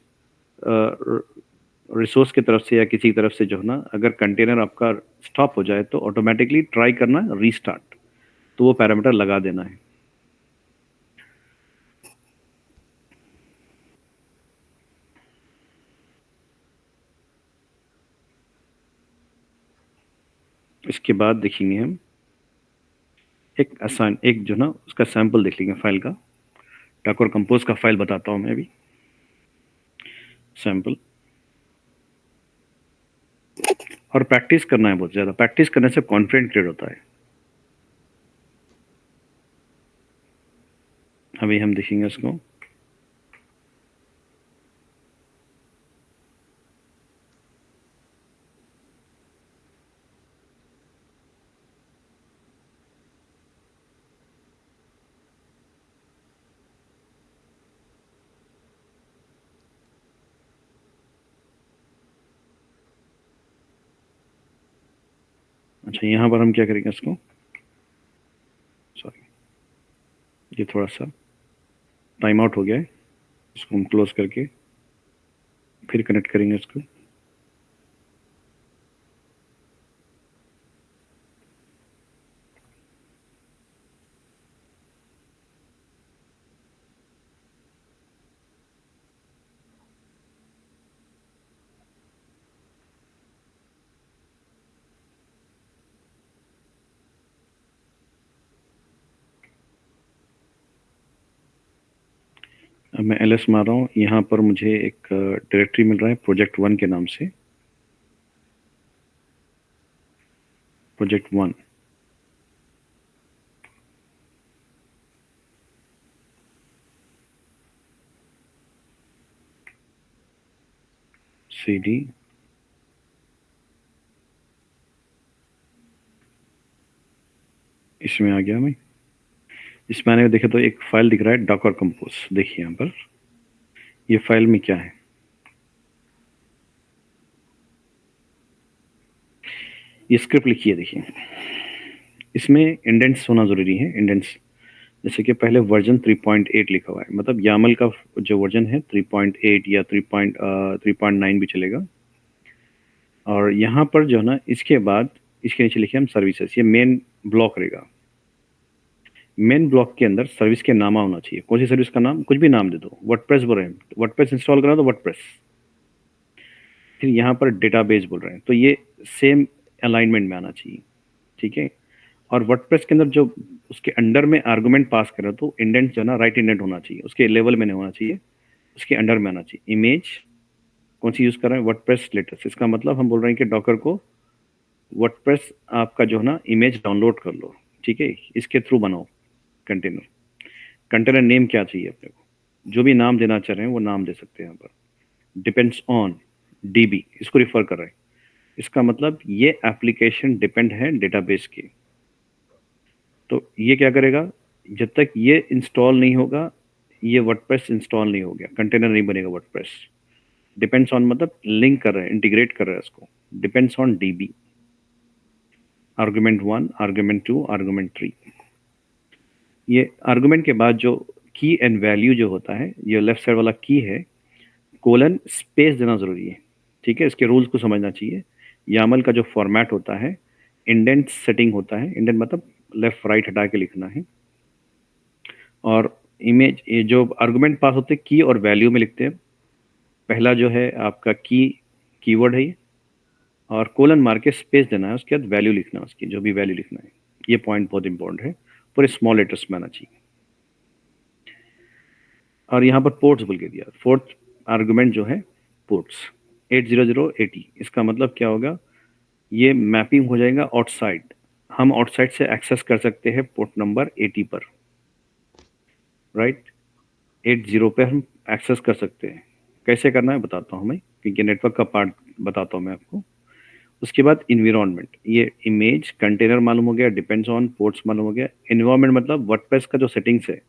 रिसोर्स की तरफ से या किसी तरफ से जो है ना अगर कंटेनर आपका स्टॉप हो जाए तो ऑटोमेटिकली ट्राई करना रीस्टार्ट, तो वो पैरामीटर लगा देना है। इसके बाद देखेंगे हम एक जो ना उसका सैंपल देख लेंगे फाइल का। डॉकर कंपोज का फाइल बताता हूँ मैं अभी, सैंपल। और प्रैक्टिस करना है, बहुत ज़्यादा प्रैक्टिस करने से कॉन्फिडेंस क्रिएट होता है। अभी हम देखेंगे इसको। अच्छा, यहाँ पर हम क्या करेंगे इसको, सॉरी ये थोड़ा सा टाइम आउट हो गया है, इसको हम क्लोज करके फिर कनेक्ट करेंगे इसको। अब मैं ls मार रहा हूँ, यहाँ पर मुझे एक डायरेक्टरी मिल रहा है प्रोजेक्ट 1 के नाम से, प्रोजेक्ट 1। cd इसमें आ गया मैं। इस मैंने देखे तो एक फाइल दिख रहा है डॉकर कंपोज, देखिए यहाँ पर ये फाइल में क्या है। ये स्क्रिप्ट लिखी है, देखिए इसमें इंडेंट्स होना ज़रूरी है। इंडेंट्स जैसे कि पहले वर्जन 3.8 लिखा हुआ है, मतलब यामल का जो वर्जन है 3.8 या 3.9 भी चलेगा। और यहाँ पर जो है ना इसके बाद इसके नीचे लिखे हम सर्विसेज, ये मेन ब्लॉक रहेगा। मेन ब्लॉक के अंदर सर्विस के नाम होना चाहिए। कौन सी सर्विस का नाम, कुछ भी नाम दे दो। वर्डप्रेस बोल रहे हैं, वर्डप्रेस इंस्टॉल करना तो वर्डप्रेस। फिर यहाँ पर डेटाबेस बोल रहे हैं तो ये सेम अलाइनमेंट में आना चाहिए, ठीक है। और वर्डप्रेस के अंदर जो उसके अंडर में आर्गुमेंट पास करें तो इंडेंट जो है ना राइट इंडेंट होना चाहिए, उसके लेवल में नहीं होना चाहिए, उसके अंडर में आना चाहिए। इमेज कौन सी यूज़ कर रहे हैं, वर्डप्रेस लेटेस्ट। इसका मतलब हम बोल रहे हैं कि डॉकर को वर्डप्रेस आपका जो है ना इमेज डाउनलोड कर लो, ठीक है, इसके थ्रू बनाओ कंटेनर। कंटेनर नेम क्या चाहिए अपने को, जो भी नाम देना चाह रहे हैं वो नाम दे सकते हैं। यहाँ पर डिपेंड्स ऑन डीबी इसको रिफर कर रहे हैं। इसका मतलब ये एप्लीकेशन डिपेंड है डेटाबेस के। तो ये क्या करेगा, जब तक ये इंस्टॉल नहीं होगा, ये वर्डप्रेस इंस्टॉल नहीं हो गया, कंटेनर नहीं बनेगा वर्डप्रेस। डिपेंड्स ऑन मतलब लिंक कर रहे हैं, इंटीग्रेट कर रहे हैं इसको। Depends on dB, argument 1, argument 2, argument 3। ये आर्गुमेंट के बाद जो की एंड वैल्यू जो होता है, ये लेफ्ट साइड वाला की है, कोलन स्पेस देना जरूरी है। ठीक है, इसके रूल्स को समझना चाहिए। यामल का जो फॉर्मेट होता है, इंडेंट सेटिंग होता है। इंडेंट मतलब लेफ्ट राइट हटा के लिखना है। और इमेज, ये जो आर्गुमेंट पास होते हैं की और वैल्यू में लिखते हैं। पहला जो है आपका कीवर्ड है ये, और कोलन मार के स्पेस देना है, उसके बाद वैल्यू लिखना है, उसकी जो भी वैल्यू लिखना है। ये पॉइंट बहुत इंपॉर्टेंट है, पूरे स्मॉल लेटर्स में आना चाहिए। और यहाँ पर पोर्ट्स बोल के दिया, फोर्थ आर्गुमेंट जो है पोर्ट्स 80080। इसका मतलब क्या होगा, ये मैपिंग हो जाएगा आउटसाइड। हम आउटसाइड से एक्सेस कर सकते हैं पोर्ट नंबर 80 पर, राइट। 80 पे हम एक्सेस कर सकते हैं। कैसे करना है बताता हूँ मैं, क्योंकि नेटवर्क का पार्ट बताता हूँ मैं आपको। उसके बाद इन्वायरमेंट, ये इमेज कंटेनर मालूम हो गया, डिपेंड्स ऑन पोर्ट्स मालूम हो गया। इन्वायरमेंट मतलब वर्डप्रेस का जो सेटिंग्स है,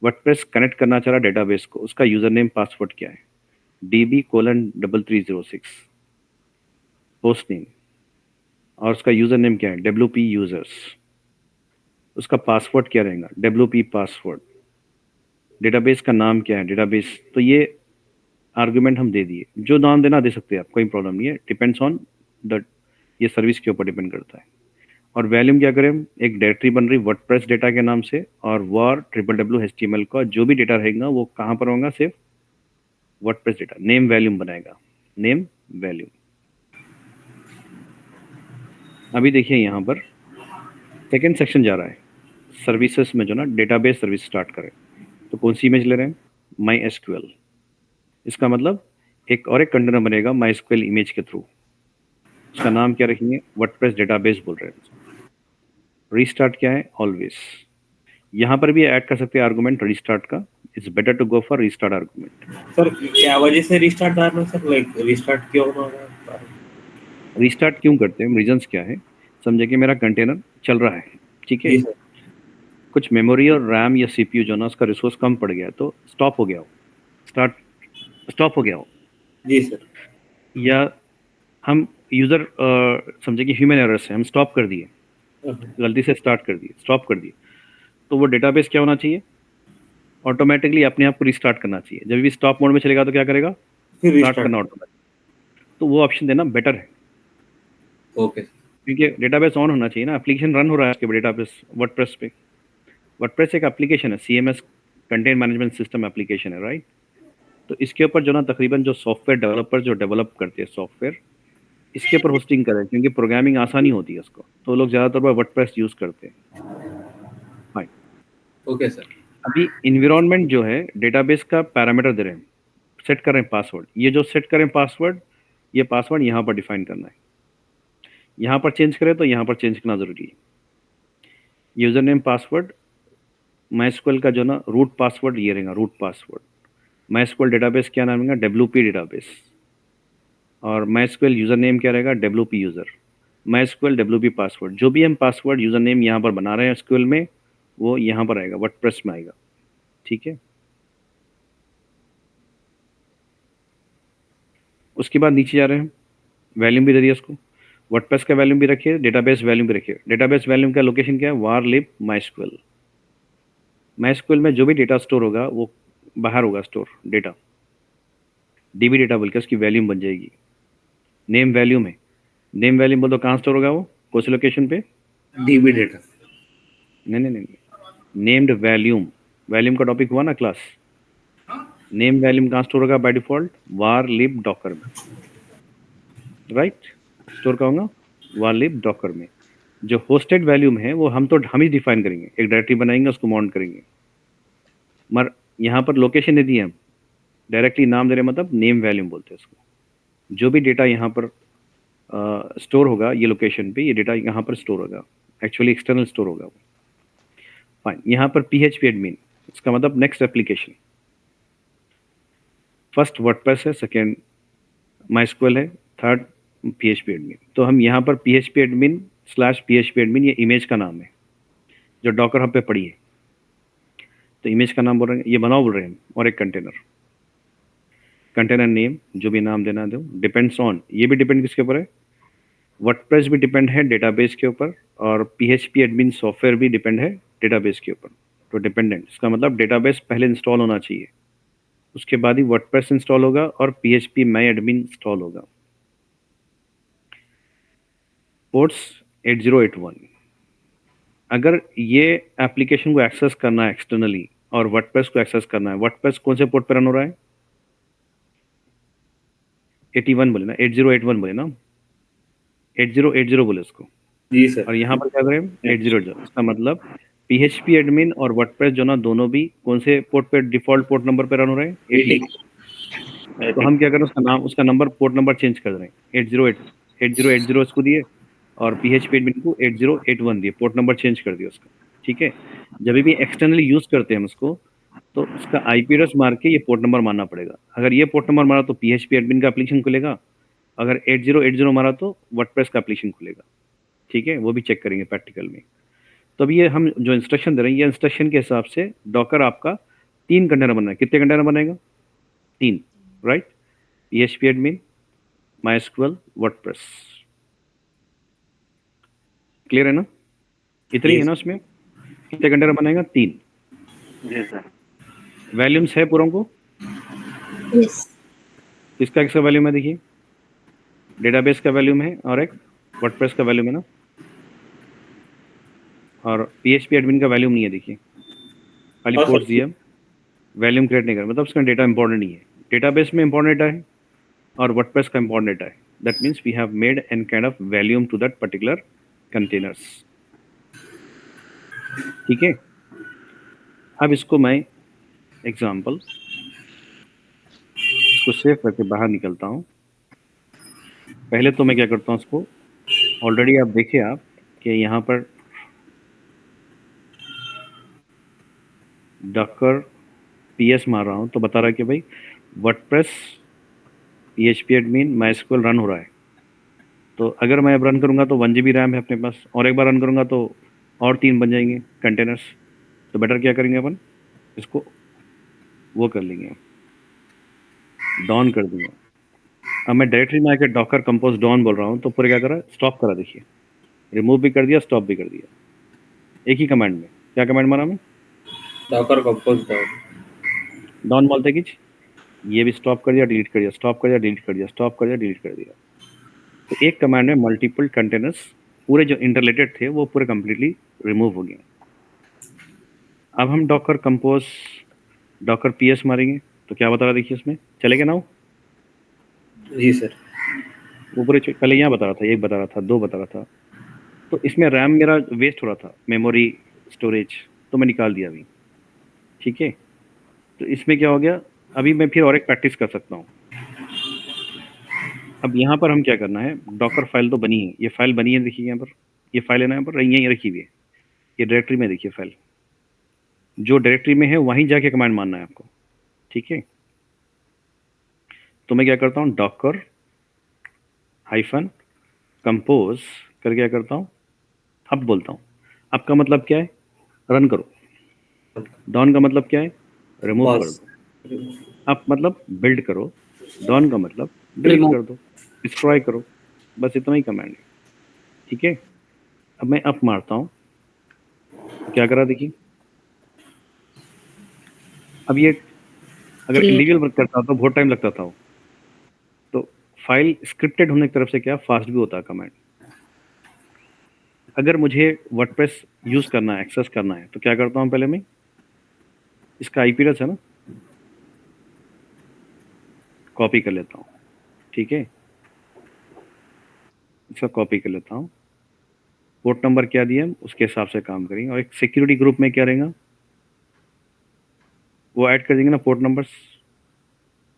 वर्डप्रेस कनेक्ट करना चाह रहा डेटाबेस को, उसका यूजर नेम पासवर्ड क्या है, DB:3306 होस्ट नेम, और उसका यूजर नेम क्या है, WP यूजर्स। उसका पासवर्ड क्या रहेगा, WP पासवर्ड। डेटाबेस का नाम क्या है, डेटाबेस। तो ये आर्गुमेंट हम दे दिए, जो नाम देना दे सकते हैं आप, कोई प्रॉब्लम नहीं है। डिपेंड्स ऑन द, ये सर्विस के ऊपर डिपेंड करता है। और वैल्यूम क्या करें, एक डायरेक्टरी बन रही वर्डप्रेस डेटा के नाम से, और war www.html का जो भी डेटा रहेगा वो कहाँ पर होगा, सिर्फ वर्डप्रेस डेटा। नेम वैल्यूम बनाएगा, नेम वैल्यूम। अभी देखिए यहाँ पर सेकेंड सेक्शन जा रहा है, सर्विसेज में जो ना डेटाबेस सर्विस स्टार्ट करें। तो कौन सी इमेज ले रहे हैं, MySQL। इसका मतलब एक और एक कंटेनर बनेगा MySQL इमेज के थ्रू। उसका नाम क्या रखेंगे, वर्डप्रेस डेटाबेस बोल रहे हैं। रीस्टार्ट क्या है, ऑलवेज। यहाँ पर भी ऐड कर सकते हैं आर्गुमेंट रीस्टार्ट का। It's better to go for restart argument. Sir क्या वजह से रिस्टार्ट आ रहा है सर, लाइक रिस्टार्ट क्यों हो रहा है? रीस्टार्ट क्यों करते हैं, रीजंस क्या है, समझे कि मेरा कंटेनर चल रहा है, ठीक है, जी सर। कुछ मेमोरी और रैम या सीपीयू जो ना उसका रिसोर्स कम पड़ गया, तो स्टॉप हो गया हो, स्टॉप हो गया हो, जी सर। या हम यूज़र समझे कि ह्यूमन एरर से हम स्टॉप कर दिए, गलती से स्टार्ट कर दिए, स्टॉप कर दिए, तो वो डेटाबेस क्या होना चाहिए, ऑटोमेटिकली अपने आप को रिस्टार्ट करना चाहिए। जब भी स्टॉप मोड में चलेगा तो क्या करेगा, फिर स्टार्ट रिस्टार्ट। करना ऑटोमेटिक। तो वो ऑप्शन देना बेटर है, ओके। क्योंकि डेटाबेस ऑन होना चाहिए ना, एप्लीकेशन रन हो रहा है आपके डेटाबेस वर्डप्रेस पे। वर्डप्रेस एक एप्लीकेशन है, CMS content management system application है, राइट। तो इसके ऊपर जो ना तकरीबन जो सॉफ्टवेयर डेवलपर जो डेवलप करते हैं सॉफ्टवेयर, इसके ऊपर होस्टिंग करें, क्योंकि प्रोग्रामिंग आसानी होती है उसको, तो लोग ज़्यादातर पर वर्डप्रेस यूज़ करते हैं। फाइन। Okay sir. अभी इन्वायरमेंट जो है डेटाबेस का पैरामीटर दे रहे हैं, सेट कर रहे हैं पासवर्ड। ये जो सेट करें पासवर्ड, ये पासवर्ड यहाँ पर डिफाइन करना है। यहाँ पर चेंज करें तो यहाँ पर चेंज करना ज़रूरी है। यूज़र नेम पासवर्ड, MySQL का जो ना रूट पासवर्ड ये रहेगा, रूट पासवर्ड। MySQL डेटाबेस क्या नाम रहेगा, WP डेटाबेस। और MySQL यूज़र नेम क्या रहेगा, WP user. MySQL WP password, जो भी हम पासवर्ड यूज़र नेम यहाँ पर बना रहे हैं SQL में, वो यहाँ पर आएगा, वर्डप्रेस में आएगा, ठीक है। उसके बाद नीचे जा रहे हैं, वैल्यूम भी दे दिया उसको, वर्डप्रेस का वैल्यूम भी रखिए, डेटाबेस वैल्यूम भी रखिए। डेटाबेस वैल्यूम का लोकेशन क्या है, var_lib MySQL। MySQL में जो भी डेटा स्टोर होगा वो बाहर होगा स्टोर डेटा, DB डेटा बोल के उसकी वैल्यूम बन जाएगी। नेम वैल्यूम है, नेम वैल्यूम बोल तो कहाँ स्टोर होगा वो, कौन सी लोकेशन पे, DB डेटा। नहीं, नेम्ड वैल्यूम। वैल्यूम का टॉपिक हुआ ना क्लास, नेम वैल्यूम कहाँ स्टोर होगा बाय डिफॉल्ट, var_lib डॉकर में, राइट। स्टोर का होगा var_lib डॉकर में। जो होस्टेड वैल्यूम है वो हम ही डिफाइन करेंगे, एक डायरेक्टरी बनाएंगे, उसको माउंट करेंगे। मगर यहाँ पर लोकेशन दे दी हम, डायरेक्टली नाम दे रहे मतलब नेम वैल्यूम बोलते हैं उसको। जो भी डेटा यहाँ पर स्टोर होगा ये लोकेशन पे, ये डेटा यहाँ पर स्टोर होगा, एक्चुअली एक्सटर्नल स्टोर होगा वो। फाइन। यहाँ पर PHP एडमिन, इसका मतलब नेक्स्ट एप्लीकेशन। फर्स्ट वर्डप्रेस है, सेकेंड MySQL है, थर्ड PHP एडमिन। तो हम यहाँ पर PHP एडमिन / PHP एडमिन, ये इमेज का नाम है जो डॉकर हब पे पड़ी है। तो इमेज का नाम बोल रहे हैं, ये बनाओ बोल रहे हैं, और एक कंटेनर नेम जो भी नाम देना दो, डिपेंड्स ऑन, ये भी डिपेंड किसके ऊपर है, वर्डप्रेस भी डिपेंड है डेटाबेस के ऊपर, और PHP एडमिन सॉफ्टवेयर भी डिपेंड है डेटाबेस के ऊपर। तो डिपेंडेंट, इसका मतलब डेटाबेस पहले इंस्टॉल होना चाहिए, उसके बाद ही वर्डप्रेस इंस्टॉल होगा और PHP माई एडमिन इंस्टॉल होगा। पोर्ट्स 8081। अगर ये एप्लीकेशन को एक्सेस करना है एक्सटर्नली और वर्डप्रेस को एक्सेस करना है, वर्डप्रेस कौन से पोर्ट पर रन हो रहा है? 81 बोले ना, 8081 बोले ना, 8080 बोले उसको। जी सर। और यहाँ पर क्या करें, 8080। इसका मतलब PHP एडमिन और वर्डप्रेस जो ना दोनों भी कौन से पोर्ट पे, डिफॉल्ट पोर्ट नंबर पे रन हो रहे हैं? 80। तो हम क्या करें, उसका नंबर, पोर्ट नंबर चेंज कर रहे हैं, 8080 उसको दिए और PHP एडमिन को 8081 दिए, पोर्ट नंबर चेंज कर दिया उसका। ठीक है, जब भी एक्सटर्नली यूज करते हैं हम उसको, तो उसका IP एड्रेस मार के ये पोर्ट नंबर मारना पड़ेगा। अगर ये पोर्ट नंबर मारा तो PHP एडमिन का एप्लीकेशन खुलेगा, अगर 8080 मारा तो वर्डप्रेस का एप्लीकेशन खुलेगा। ठीक है, वो भी चेक करेंगे प्रैक्टिकल में। तो अभी ये हम जो इंस्ट्रक्शन दे रहे हैं, ये इंस्ट्रक्शन के हिसाब से डॉकर आपका 3 कंटेनर बनना है। कितने कंटेनर बनेगा? 3, right? PHP admin, MySQL, WordPress. Clear है ना? इतनी है ना उसमें? कितने कंटेनर बनेगा? 3। जी सर। वॉल्यूम्स है पूरों को? Yes. किसका किसका वॉल्यूम है देखिए, डेटाबेस का वॉल्यूम है और एक वर्डप्रेस का वॉल्यूम है ना, और PHP एडमिन का वॉल्यूम नहीं है देखिए, खाली हाँ, पोर्ट्स सर। दिया, वॉल्यूम क्रिएट नहीं कर, मतलब उसका डेटा इंपॉर्टेंट नहीं है। डेटाबेस में इंपॉर्टेंट डेटा है और वर्डप्रेस का इंपॉर्टेंट डेटा है। That means we have made an kind of volume to that particular containers. ठीक है, अब इसको मैं एग्जाम्पल, इसको सेव करके बाहर निकलता हूँ। पहले तो मैं क्या करता हूँ, उसको ऑलरेडी आप देखिए आप कि यहाँ पर डॉकर PS मार रहा हूँ तो बता रहा है कि भाई WordPress, PHP admin, MySQL run हो रहा है। तो अगर मैं अब रन करूँगा तो 1 GB रैम है अपने पास, और एक बार रन करूँगा तो और 3 बन जाएंगे कंटेनर्स। तो बेटर क्या करेंगे अपन, इसको वो कर लेंगे, डाउन कर देंगे। अब मैं डायरेक्टरी में आकर डॉकर कंपोज डाउन बोल रहा हूँ तो पूरे क्या करा, स्टॉप करा। देखिए, रिमूव भी कर दिया, स्टॉप भी कर दिया, एक ही कमांड में। क्या कमांड मारा मैं? Docker compose down. डाउन बोलते कि ये भी स्टॉप कर दिया, डिलीट कर दिया, स्टॉप कर दिया, डिलीट कर दिया, स्टॉप कर दिया, डिलीट कर दिया। तो एक कमांड में मल्टीपल कंटेनर्स पूरे जो इंटरलेटेड थे वो पूरे कंप्लीटली रिमूव हो गए। अब हम डॉकर कंपोज, डॉकर PS मारेंगे तो क्या बता रहा, देखिए इसमें चलेगा ना वो जी सर। पूरे पहले यहाँ बता रहा था, 1 बता रहा था, 2 बता रहा था। तो इसमें रैम मेरा वेस्ट हो रहा था, मेमोरी स्टोरेज, तो मैं निकाल दिया अभी। ठीक है, तो इसमें क्या हो गया, अभी मैं फिर और एक प्रैक्टिस कर सकता हूँ। अब यहाँ पर हम क्या करना है, डॉकर फाइल तो बनी है, ये फाइल बनी है, देखिए यहाँ पर ये फाइल है ना, यहाँ पर यहीं रखी हुई है, ये डायरेक्टरी में देखिए फाइल, जो डायरेक्टरी में है वहीं जाके कमांड मारना है आपको। ठीक है, तो मैं क्या करता हूँ, डॉकर हाइफन कंपोज कर क्या करता हूँ, अब बोलता हूँ। अब का मतलब क्या है, रन करो। डाउन का मतलब क्या है, रिमूव कर दो। अप मतलब बिल्ड करो, डाउन का मतलब डिलीट Remove. कर दो, डिस्ट्रॉय करो। बस इतना ही कमांड है। ठीक है, अब मैं अप मारता हूँ, क्या करा देखिए। अब ये अगर Create. इलीगल वर्क करता तो बहुत टाइम लगता था वो। तो फाइल स्क्रिप्टेड होने की तरफ से क्या फास्ट भी होता है कमांड। अगर मुझे वर्डप्रेस यूज करना है, एक्सेस करना है, तो क्या करता हूँ, पहले मैं इसका IP एड्रेस है ना, कॉपी कर लेता हूँ। ठीक है, इसका कॉपी कर लेता हूँ, पोर्ट नंबर क्या दिया हम उसके हिसाब से काम करेंगे, और एक सिक्योरिटी ग्रुप में क्या रहेगा, वो ऐड कर देंगे ना पोर्ट नंबर्स,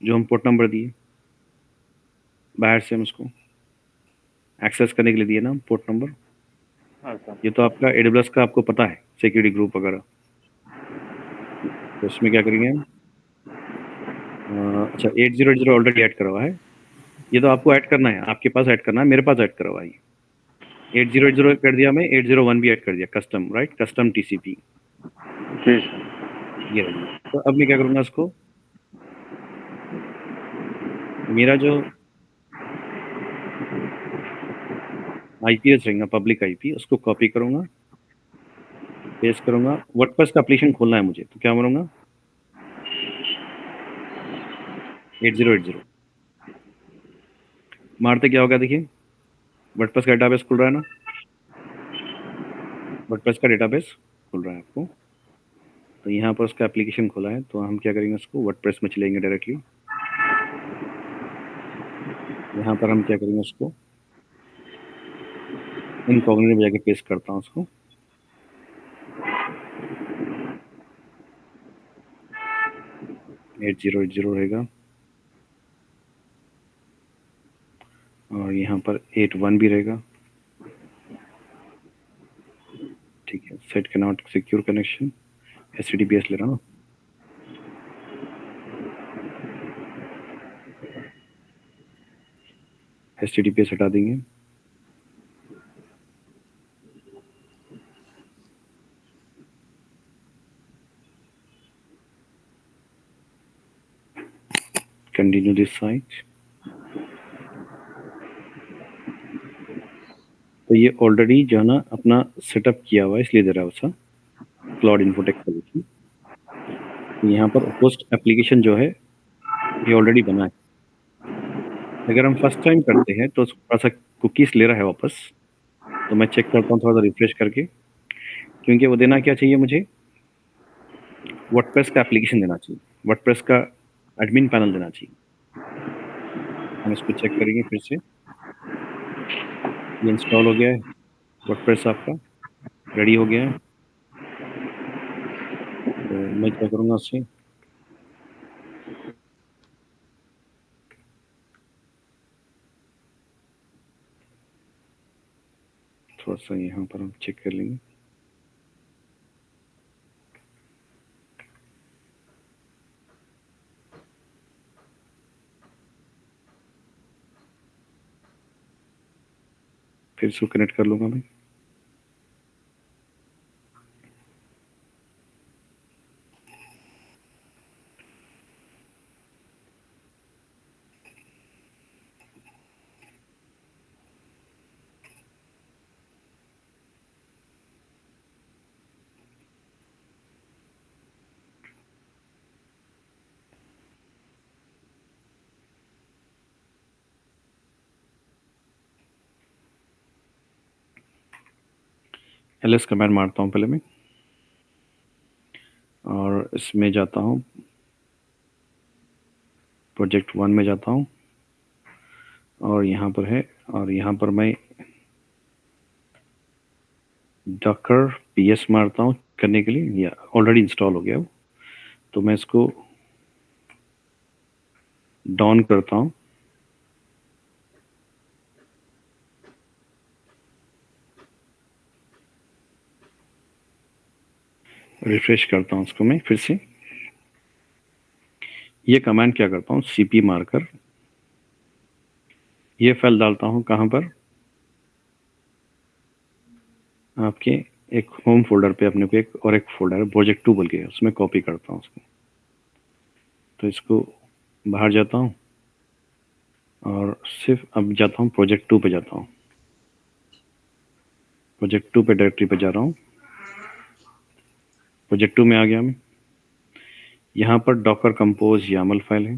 जो हम पोर्ट नंबर दिए बाहर से हम उसको एक्सेस करने के लिए दिए ना पोर्ट नंबर। हाँ सर। ये तो आपका AWS का आपको पता है, सिक्योरिटी ग्रुप वगैरह। तो इसमें क्या करेंगे हम, अच्छा 8080 ऑलरेडी ऐड करा हुआ है, ये तो आपको ऐड करना है, आपके पास ऐड करना है, मेरे पास ऐड करवाइए। 8080 कर दिया मैं, 801 भी ऐड कर दिया, कस्टम, राइट, कस्टम टीसीपी जी सर। ये रही। तो अब मैं क्या करूंगा, इसको मेरा जो आईपीएस रहेगा, पब्लिक आईपी, उसको कॉपी करूंगा, पेस्ट करूंगा। वर्डप्रेस का एप्लीकेशन खोलना है मुझे, तो क्या करूंगा, 8080 मारते क्या होगा, देखिए वर्डप्रेस का डेटाबेस खुल रहा है ना, वर्डप्रेस का डेटाबेस खुल रहा है आपको। तो यहाँ पर उसका एप्लीकेशन खोला है, तो हम क्या करेंगे, उसको वर्डप्रेस में चलेंगे डायरेक्टली। यहाँ पर हम क्या करेंगे, उसको इनकॉग्निटो में जाके पेस्ट करता हूँ उसको। एट जीरो रहेगा, और यहाँ पर 81 भी रहेगा। ठीक है, set cannot secure connection, HTTPS ले रहा ना, HTTPS हटा देंगे। Continue this site. तो ये ऑलरेडी जो है ना अपना सेटअप किया हुआ है, इसलिए दे रहा है उसका क्लाउड इन्फोटेक सॉल्यूशन। यहाँ पर होस्ट एप्लीकेशन जो है ये ऑलरेडी बना है। अगर हम फर्स्ट टाइम करते हैं तो थोड़ा सा कुकीज ले रहा है वापस, तो मैं चेक करता हूँ थोड़ा सा रिफ्रेश करके, क्योंकि वो देना क्या चाहिए मुझे, वर्डप्रेस का एप्लीकेशन देना चाहिए, वर्डप्रेस का एडमिन पैनल देना चाहिए। हम इसको चेक करेंगे फिर से। ये इंस्टॉल हो गया है, वर्डप्रेस आपका रेडी हो गया है। तो मैं क्या करूँगा, उससे थोड़ा सा यहाँ पर हम चेक कर लेंगे। फिर इसको कनेक्ट कर लूँगा मैं। LS कमांड मारता हूँ पहले मैं, और इसमें जाता हूँ, प्रोजेक्ट 1 में जाता हूँ, और यहाँ पर है, और यहाँ पर मैं डॉकर PS मारता हूँ करने के लिए, या ऑलरेडी इंस्टॉल हो गया वो। तो मैं इसको डाउन करता हूँ, रिफ्रेश करता हूँ उसको मैं फिर से। ये कमांड क्या करता हूँ, CP मारकर ये फाइल डालता हूँ कहाँ पर, आपके एक होम फोल्डर पे, अपने को एक और एक फोल्डर है प्रोजेक्ट 2 बोल के, उसमें कॉपी करता हूँ उसको। तो इसको बाहर जाता हूँ, और सिर्फ अब जाता हूँ प्रोजेक्ट 2 पे जाता हूँ, प्रोजेक्ट 2 पे डायरेक्टरी पे जा रहा हूँ। प्रोजेक्ट 2 में आ गया मैं। यहाँ पर डॉकर कंपोज YAML फाइल है,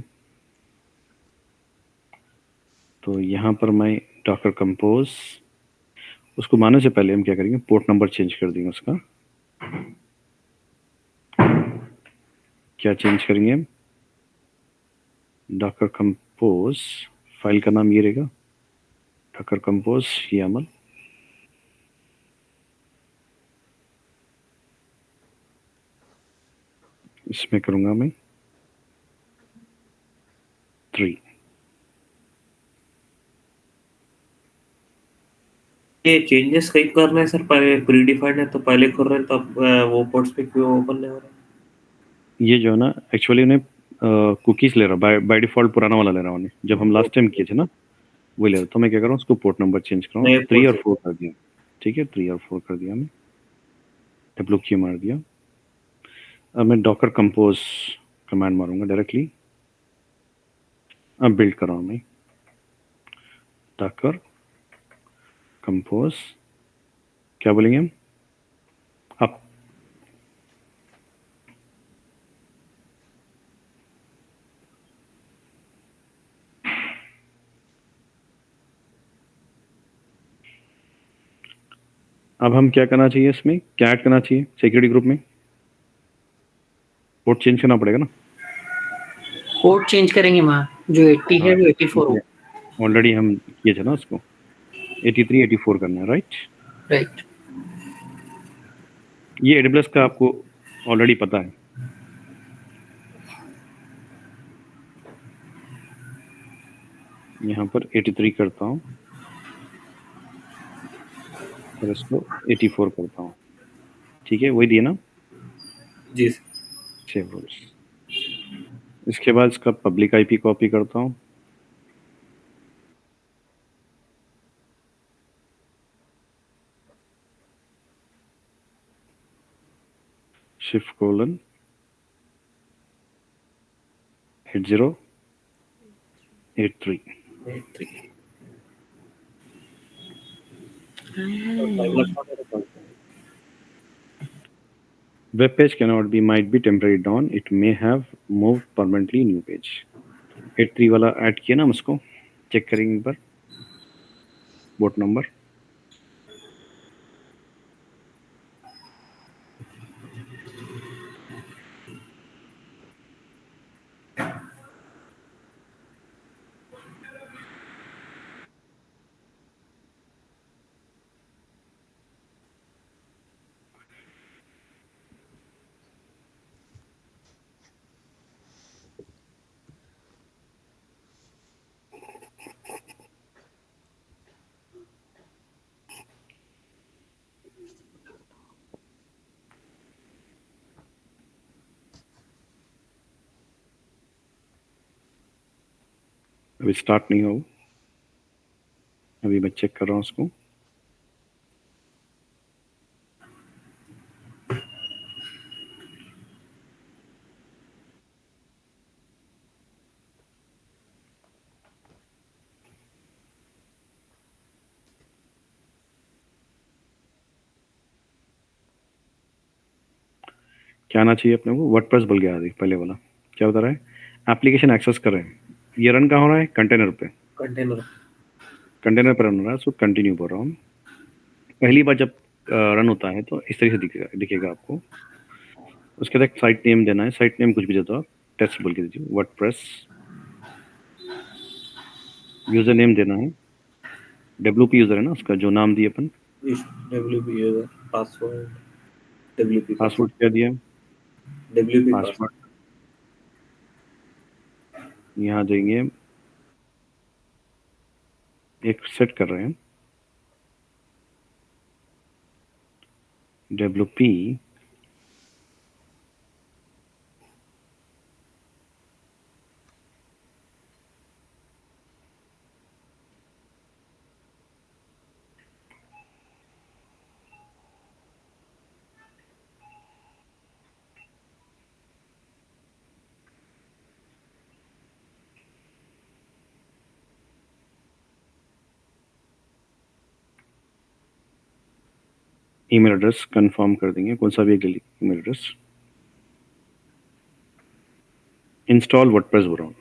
तो यहाँ पर मैं डॉकर कंपोज, उसको मारने से पहले हम क्या करेंगे, पोर्ट नंबर चेंज कर देंगे उसका। क्या चेंज करेंगे हम, डॉकर कंपोज, फाइल का नाम ये रहेगा, डॉकर कंपोज YAML। इसमें करूंगा मैं 3। ये चेंजेस कहीं करना है सर, पहले प्री डिफाइंड है तो पहले कर रहे हैं, तो अब वो पोर्ट्स पे क्यों ओपन नहीं हो रहा है? ये जो है ना एक्चुअली उन्हें कुकीज ले रहा, बाय डिफॉल्ट पुराना वाला ले रहा हूँ, जब हम लास्ट टाइम किए थे ना वही ले रहा हूँ। तो मैं क्या कर रहा हूँ, उसको पोर्ट नंबर चेंज कर रहा नए हूँ, 3 और port 4 कर दिया। ठीक है, 3 और 4 कर दिया मैं, डब्ल्यू की मार दिया। अब मैं डॉकर कंपोज कमांड मारूंगा डायरेक्टली। अब बिल्ड कर रहा हूँ मैं, डॉकर कंपोज, क्या बोलेंगे हम, अब हम क्या करना चाहिए, इसमें क्या ऐड करना चाहिए सिक्योरिटी ग्रुप में, पोर्ट चेंज करना पड़ेगा ना। पोर्ट चेंज करेंगे वहाँ जो 80 है वो 84 हो। ऑलरेडी हम किए थे ना उसको, 83 84 करना है, राइट। राइट। ये AWS का आपको ऑलरेडी पता है। यहाँ पर 83 करता हूँ और इसको 84 करता हूँ। ठीक है, वही दिए ना, जी सर। Save rules. इसके बाद इसका पब्लिक IP कॉपी करता हूँ, shift:/80 83। Web page cannot be, might be temporary down, it may have moved permanently new page। 83 वाला ऐड किया ना हम, उसको चेक करेंगे एक बार, बोट नंबर। अभी स्टार्ट नहीं हो, अभी मैं चेक कर रहा हूँ उसको। क्या आना चाहिए अपने को, वर्डप्रेस बोल गया आदि पहले वाला, क्या बता रहा है, एप्लीकेशन एक्सेस कर रहे हैं, ये रन कहाँ हो रहा है, कंटेनर पे, कंटेनर कंटेनर पर रन हो रहा है, उसको कंटिन्यू बोल रहा हूँ। पहली बार जब रन होता है तो इस तरीके से दिखेगा आपको। उसके बाद साइट नेम देना है, साइट नेम कुछ भी दे दो आप, टेस्ट बोल के दीजिए, वर्डप्रेस। यूजर नेम देना है, WP यूजर है ना उसका, जो नाम दिए अपन। WP user, password WP password क्या दिया, WP पासवर्ड यहाँ देंगे, एक सेट कर रहे हैं WP ईमेल एड्रेस कंफर्म कर देंगे, कौन सा भी एक ईमेल एड्रेस। इंस्टॉल वर्डप्रेस बोल रहा हूँ।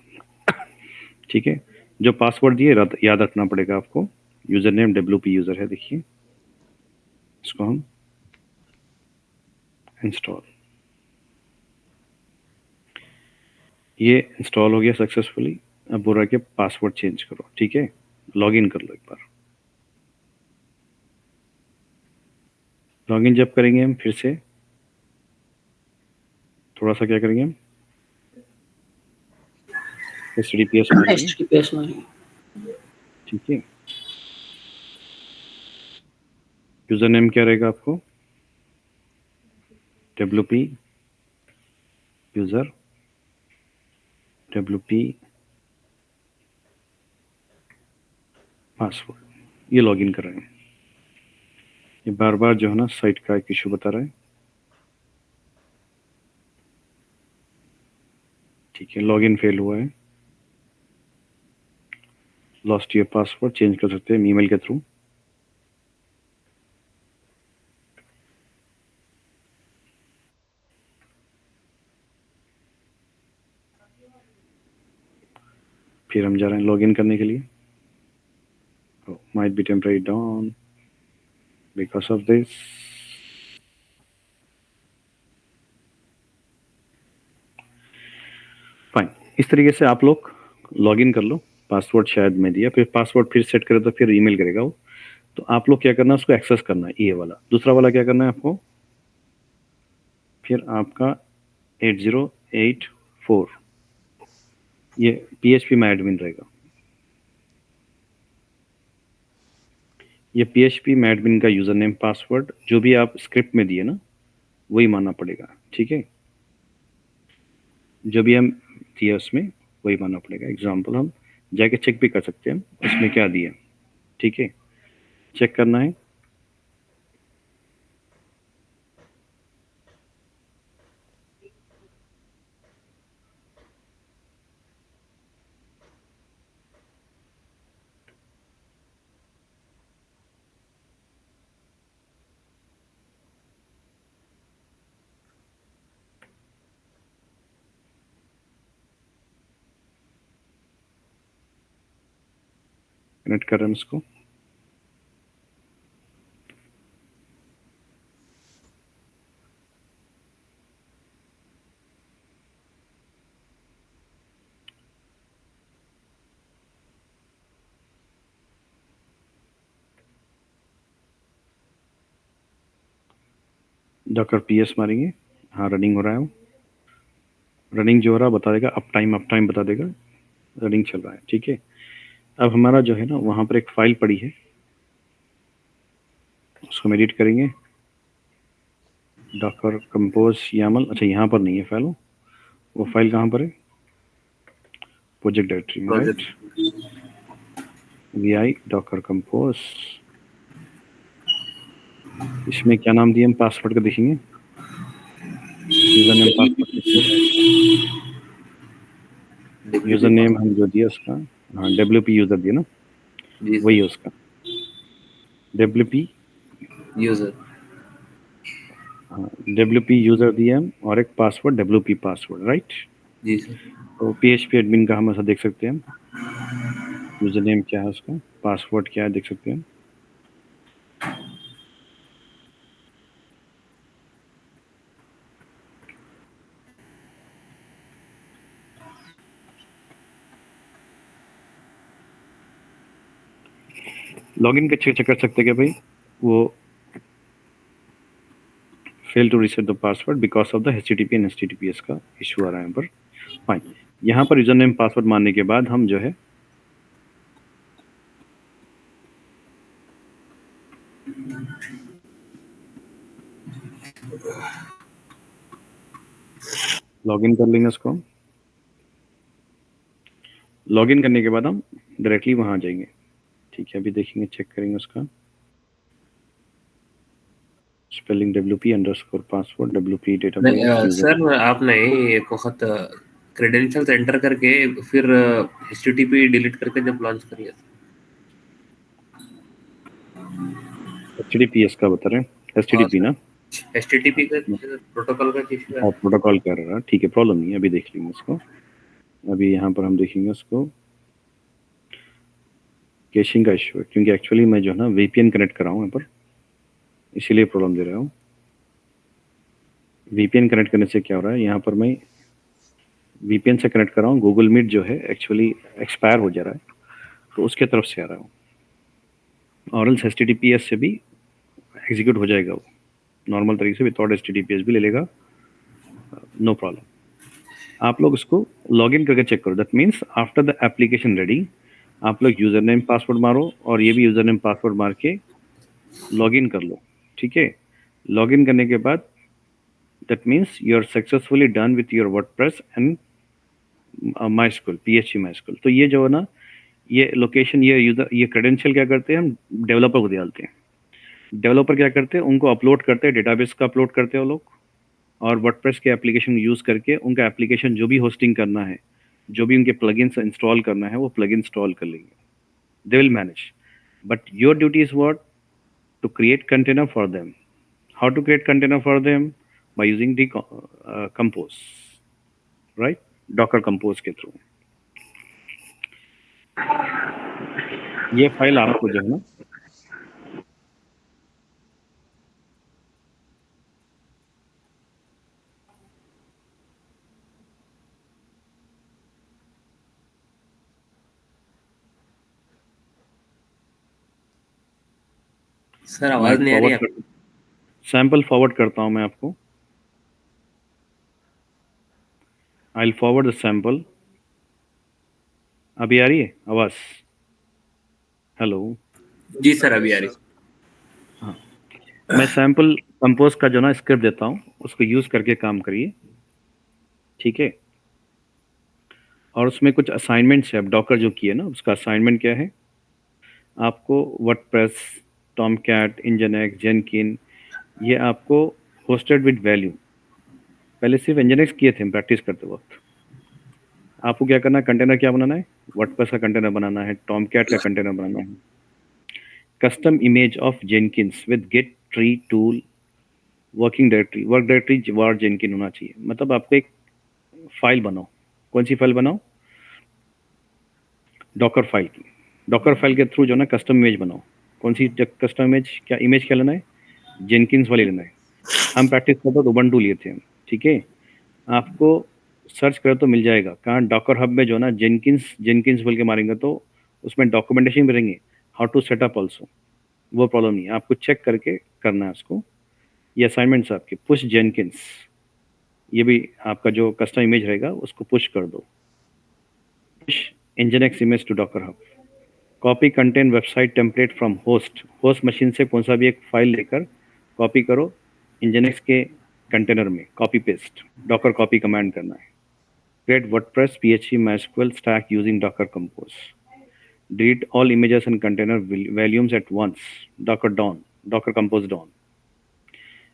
ठीक है, जो पासवर्ड दिए याद रखना पड़ेगा आपको। यूजर नेम WP यूजर है, देखिए इसको हम इंस्टॉल, ये इंस्टॉल हो गया सक्सेसफुली। अब बोल रहा है कि पासवर्ड चेंज करो। ठीक है, लॉगिन कर लो एक बार। लॉगिन जब करेंगे हम, फिर से थोड़ा सा क्या करेंगे हम, HTTPS मारेंगे। HTTPS मारेंगे। ठीक है, यूजर नेम क्या रहेगा आपको, WP यूजर, WP पासवर्ड ये लॉगिन कर रहे हैं। ये बार बार जो है ना साइट का एक इशू बता रहा है। ठीक है, लॉगिन फेल हुआ है। लॉस्ट योर पासवर्ड, चेंज कर सकते हैं ईमेल के थ्रू। फिर हम जा रहे हैं लॉगिन करने के लिए। Might be temporary down because of this. Fine, इस तरीके से आप लोग लॉगिन कर लो। पासवर्ड शायद मैं दिया, फिर पासवर्ड फिर सेट करे तो फिर ईमेल करेगा वो। तो आप लोग क्या करना है, उसको एक्सेस करना है ये वाला। दूसरा वाला क्या करना है आपको, फिर आपका 8084 ये PHP में एडमिन रहेगा। ये PHP में एडमिन का यूजर नेम पासवर्ड जो भी आप स्क्रिप्ट में दिए ना वही मानना पड़ेगा। ठीक है, जो भी हम दिए उसमें वही मानना पड़ेगा। एग्जाम्पल हम जाके चेक भी कर सकते हैं उसमें क्या दिया। ठीक है, चेक करना है। कनेक्ट कर रहे हैं इसको। डॉकर PS मारेंगे। हाँ, रनिंग हो रहा है वो। रनिंग जो हो रहा है बता देगा, अप टाइम बता देगा, रनिंग चल रहा है। ठीक है, अब हमारा जो है ना वहाँ पर एक फाइल पड़ी है, उसको हम एडिट करेंगे। Docker compose YAML। अच्छा, यहाँ पर नहीं है फाइल, वो फाइल कहाँ पर है, प्रोजेक्ट डायरेक्टरी में, राइट। VI Docker compose. इसमें क्या नाम दिया हम पासवर्ड का देखेंगे। User name password, user name हम जो दिया उसका, हाँ WP यूजर दिया ना, जी वही है उसका WP यूजर। हाँ, WP यूजर दिया हम, और एक पासवर्ड WP पासवर्ड, राइट। जी सर। तो PHP एडमिन का हम ऐसा देख सकते हैं। यूजर नेम क्या है उसका, पासवर्ड क्या है देख सकते हैं। लॉगिन के चेक कर सकते हैं कि भाई वो fail to reset the password because of the HTTP and HTTPS का इशू आ रहा है यहाँ पर। फाइन, यहाँ पर यूजर नेम पासवर्ड मानने के बाद हम जो है लॉगिन कर लेंगे उसको। लॉगिन करने के बाद हम डायरेक्टली वहां जाएंगे। ठीक है, अभी देखेंगे, चेक करेंगे उसका spelling WP password WP data birth. Sir आप नहीं एक वक्त क्रेडेंशियल्स एंटर करके फिर HTTP डिलीट करके जब लॉन्च करिए। HTTPS का बता रहे हैं, HTTP ना, HTTP का प्रोटोकॉल का इशू है। प्रोटोकॉल कर रहा है। ठीक है, प्रॉब्लम नहीं है, अभी देख लेंगे उसको। अभी यहाँ पर हम देखेंगे उसको, कैशिंग का इशू है, क्योंकि एक्चुअली मैं जो है ना VPN कनेक्ट कर रहा हूँ यहाँ पर, इसीलिए प्रॉब्लम दे रहा हूँ। VPN कनेक्ट करने से क्या हो रहा है, यहाँ पर मैं VPN से कनेक्ट कर रहा हूँ, गूगल मीट जो है एक्चुअली एक्सपायर हो जा रहा है, तो उसके तरफ से आ रहा हूँ। और एल्स HTTPS से भी एग्जीक्यूट हो जाएगा वो नॉर्मल तरीके से, विदाउट HTTPS भी ले लेगा, नो प्रॉब्लम। आप लोग उसको लॉगिन करके चेक करो। That means after the application ready, आप लोग यूजर नेम पासवर्ड मारो और ये भी यूजर नेम पासवर्ड मार के लॉगिन कर लो। ठीक है, लॉगिन करने के बाद that means you are successfully done with your WordPress and MySQL, PHP MySQL। तो ये जो है ना ये लोकेशन, ये यूजर, ये क्रेडेंशियल क्या करते हैं हम डेवलपर को डालते हैं। डेवलपर क्या करते हैं, उनको अपलोड करते हैं, डेटाबेस का अपलोड करते हैं वो लोग, और वर्डप्रेस के एप्लीकेशन यूज़ करके उनका एप्लीकेशन जो भी होस्टिंग करना है, जो भी उनके प्लगइन्स इंस्टॉल करना है, वो प्लगइन इंस्टॉल कर लेंगे। They will manage, but your duty is what, to create container for them. How to create container for them? By using the compose, right? Docker compose के थ्रू। ये फाइल आपको जो है ना, सर आवाज नहीं आ रही है। सैंपल फॉरवर्ड करता हूं मैं आपको। I will forward the sample. अभी आ रही है आवाज? हेलो जी सर अभी आ रही। हाँ, मैं सैंपल कंपोज का जो ना स्क्रिप्ट देता हूँ, उसको यूज करके काम करिए, ठीक है? और उसमें कुछ असाइनमेंट्स है। अब डॉकर जो किए ना, उसका असाइनमेंट क्या है, आपको वर्डप्रेस, टॉमकैट, इंजनएक्स, जेनकिन, ये आपको होस्टेड विद वैल्यू, पहले सिर्फ इंजनएक्स किए थे हम प्रैक्टिस करते वक्त। आपको क्या करना है, कंटेनर क्या बनाना है, वर्डप्रेस का कंटेनर बनाना है, टॉमकैट का कंटेनर बनाना है, custom image of Jenkins with git tree tool, working directory, work directory var Jenkins होना चाहिए। मतलब आपको एक फाइल बनाओ। कौन सी फाइल बनाओ? डॉकर फाइल की। डॉकर फाइल के थ्रू जो ना कस्टम इमेज बनाओ। कौन सी कस्टम इमेज? क्या इमेज क्या लेना है? जेनकिन्स वाली लेना है। हम प्रैक्टिस करते तो उबंटू लिए थे हम, ठीक है? आपको सर्च करो तो मिल जाएगा। कहाँ? डॉकर हब में जो ना जेनकिन्स बोल के मारेंगे तो उसमें डॉक्यूमेंटेशन मिलेंगे, हाउ टू सेटअप ऑल्सो। वो प्रॉब्लम नहीं है, आपको चेक करके करना है उसको। ये असाइनमेंट्स आपके, पुश जेनकिन्स, ये भी आपका जो कस्टम इमेज रहेगा उसको पुश कर दो। Push nginx image to Docker Hub. Copy content website template from host machine से कोई सा भी एक फाइल लेकर कॉपी करो nginx के कंटेनर में, copy paste, Docker copy command करना है। Create WordPress php mysql stack using docker compose. Delete all images and container volumes at once, docker compose down.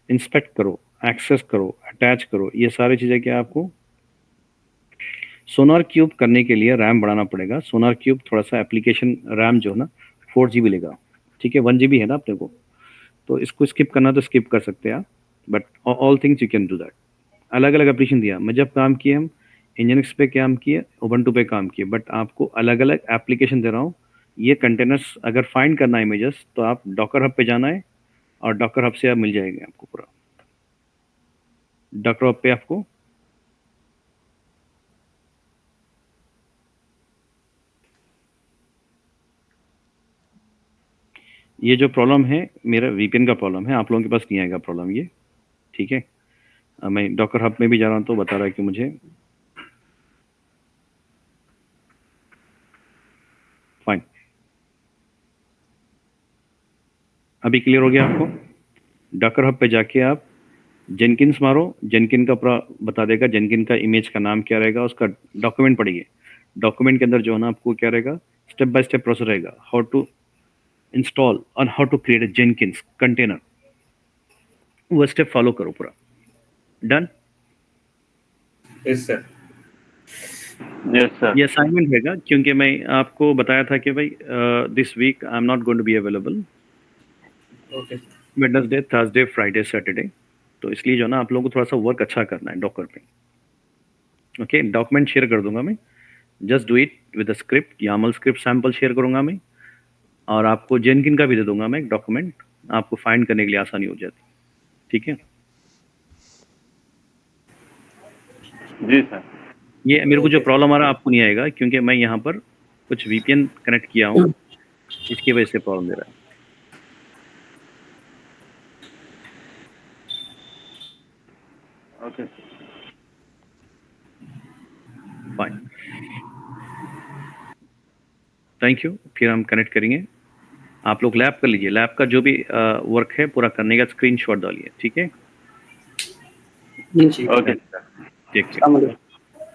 Inspect करो, एक्सेस करो, अटैच करो, ये सारी चीज़ें क्या आपको सोनार क्यूब करने के लिए रैम बढ़ाना पड़ेगा। सोनार क्यूब थोड़ा सा एप्लीकेशन रैम जो है ना 4 GB लेगा, ठीक है? 1 GB है ना अपने को, तो इसको स्किप करना तो स्किप कर सकते हैं आप, but all things you can do that. अलग अलग एप्लीकेशन दिया, मैं जब काम किए हम इंजनिक्स पे काम किए, उबंटू पे काम किए, बट आपको अलग अलग एप्लीकेशन दे रहा हूँ। ये कंटेनर्स अगर फाइंड करना है इमेजेस, तो आप डॉकर हब पे जाना है, और डॉकर हब से आप मिल जाएंगे आपको पूरा। डॉकर हब पे आपको ये जो प्रॉब्लम है मेरा वीपीएन का प्रॉब्लम है, आप लोगों के पास नहीं आएगा प्रॉब्लम ये, ठीक है? मैं डॉकर हब में भी जा रहा हूँ तो बता रहा है कि मुझे फाइन। अभी क्लियर हो गया आपको? डॉकर हब पे जाके आप जेनकिन्स मारो, जेनकिन का पूरा बता देगा, जेनकिन का इमेज का नाम क्या रहेगा, उसका डॉक्यूमेंट पढ़िए। डॉक्यूमेंट के अंदर जो है ना आपको क्या रहेगा, स्टेप बाय स्टेप प्रोसेस रहेगा, हाउ टू इंस्टॉल और how to create a Jenkins container, वो स्टेप फॉलो करो पूरा। Done? Yes sir. Yes sir. ये असाइनमेंट रहेगा, क्योंकि मैं आपको बताया था कि भाई this week I am not going to be available, okay Wednesday, Thursday, Friday, Saturday, तो इसलिए जो ना आप लोगों को थोड़ा सा वर्क अच्छा करना है डॉकर पे। ओके, डॉक्यूमेंट शेयर कर दूंगा मैं, just do it with the script, YAML script sample share करूंगा मैं, और आपको जेनकिन का भी दे दूंगा मैं एक डॉक्यूमेंट, आपको फाइंड करने के लिए आसानी हो जाती, ठीक है? जी सर। ये मेरे को जो प्रॉब्लम आ रहा है आपको नहीं आएगा, क्योंकि मैं यहाँ पर कुछ वीपीएन कनेक्ट किया हूँ, इसकी वजह से प्रॉब्लम दे रहा है। Okay fine, thank you. फिर हम कनेक्ट करेंगे। आप लोग लैब कर लीजिए, लैब का जो भी वर्क है पूरा करने का स्क्रीनशॉट डालिए, ठीक है? जी ओके सर। ठीक है।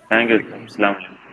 Thank you sir. अस्सलाम वालेकुम।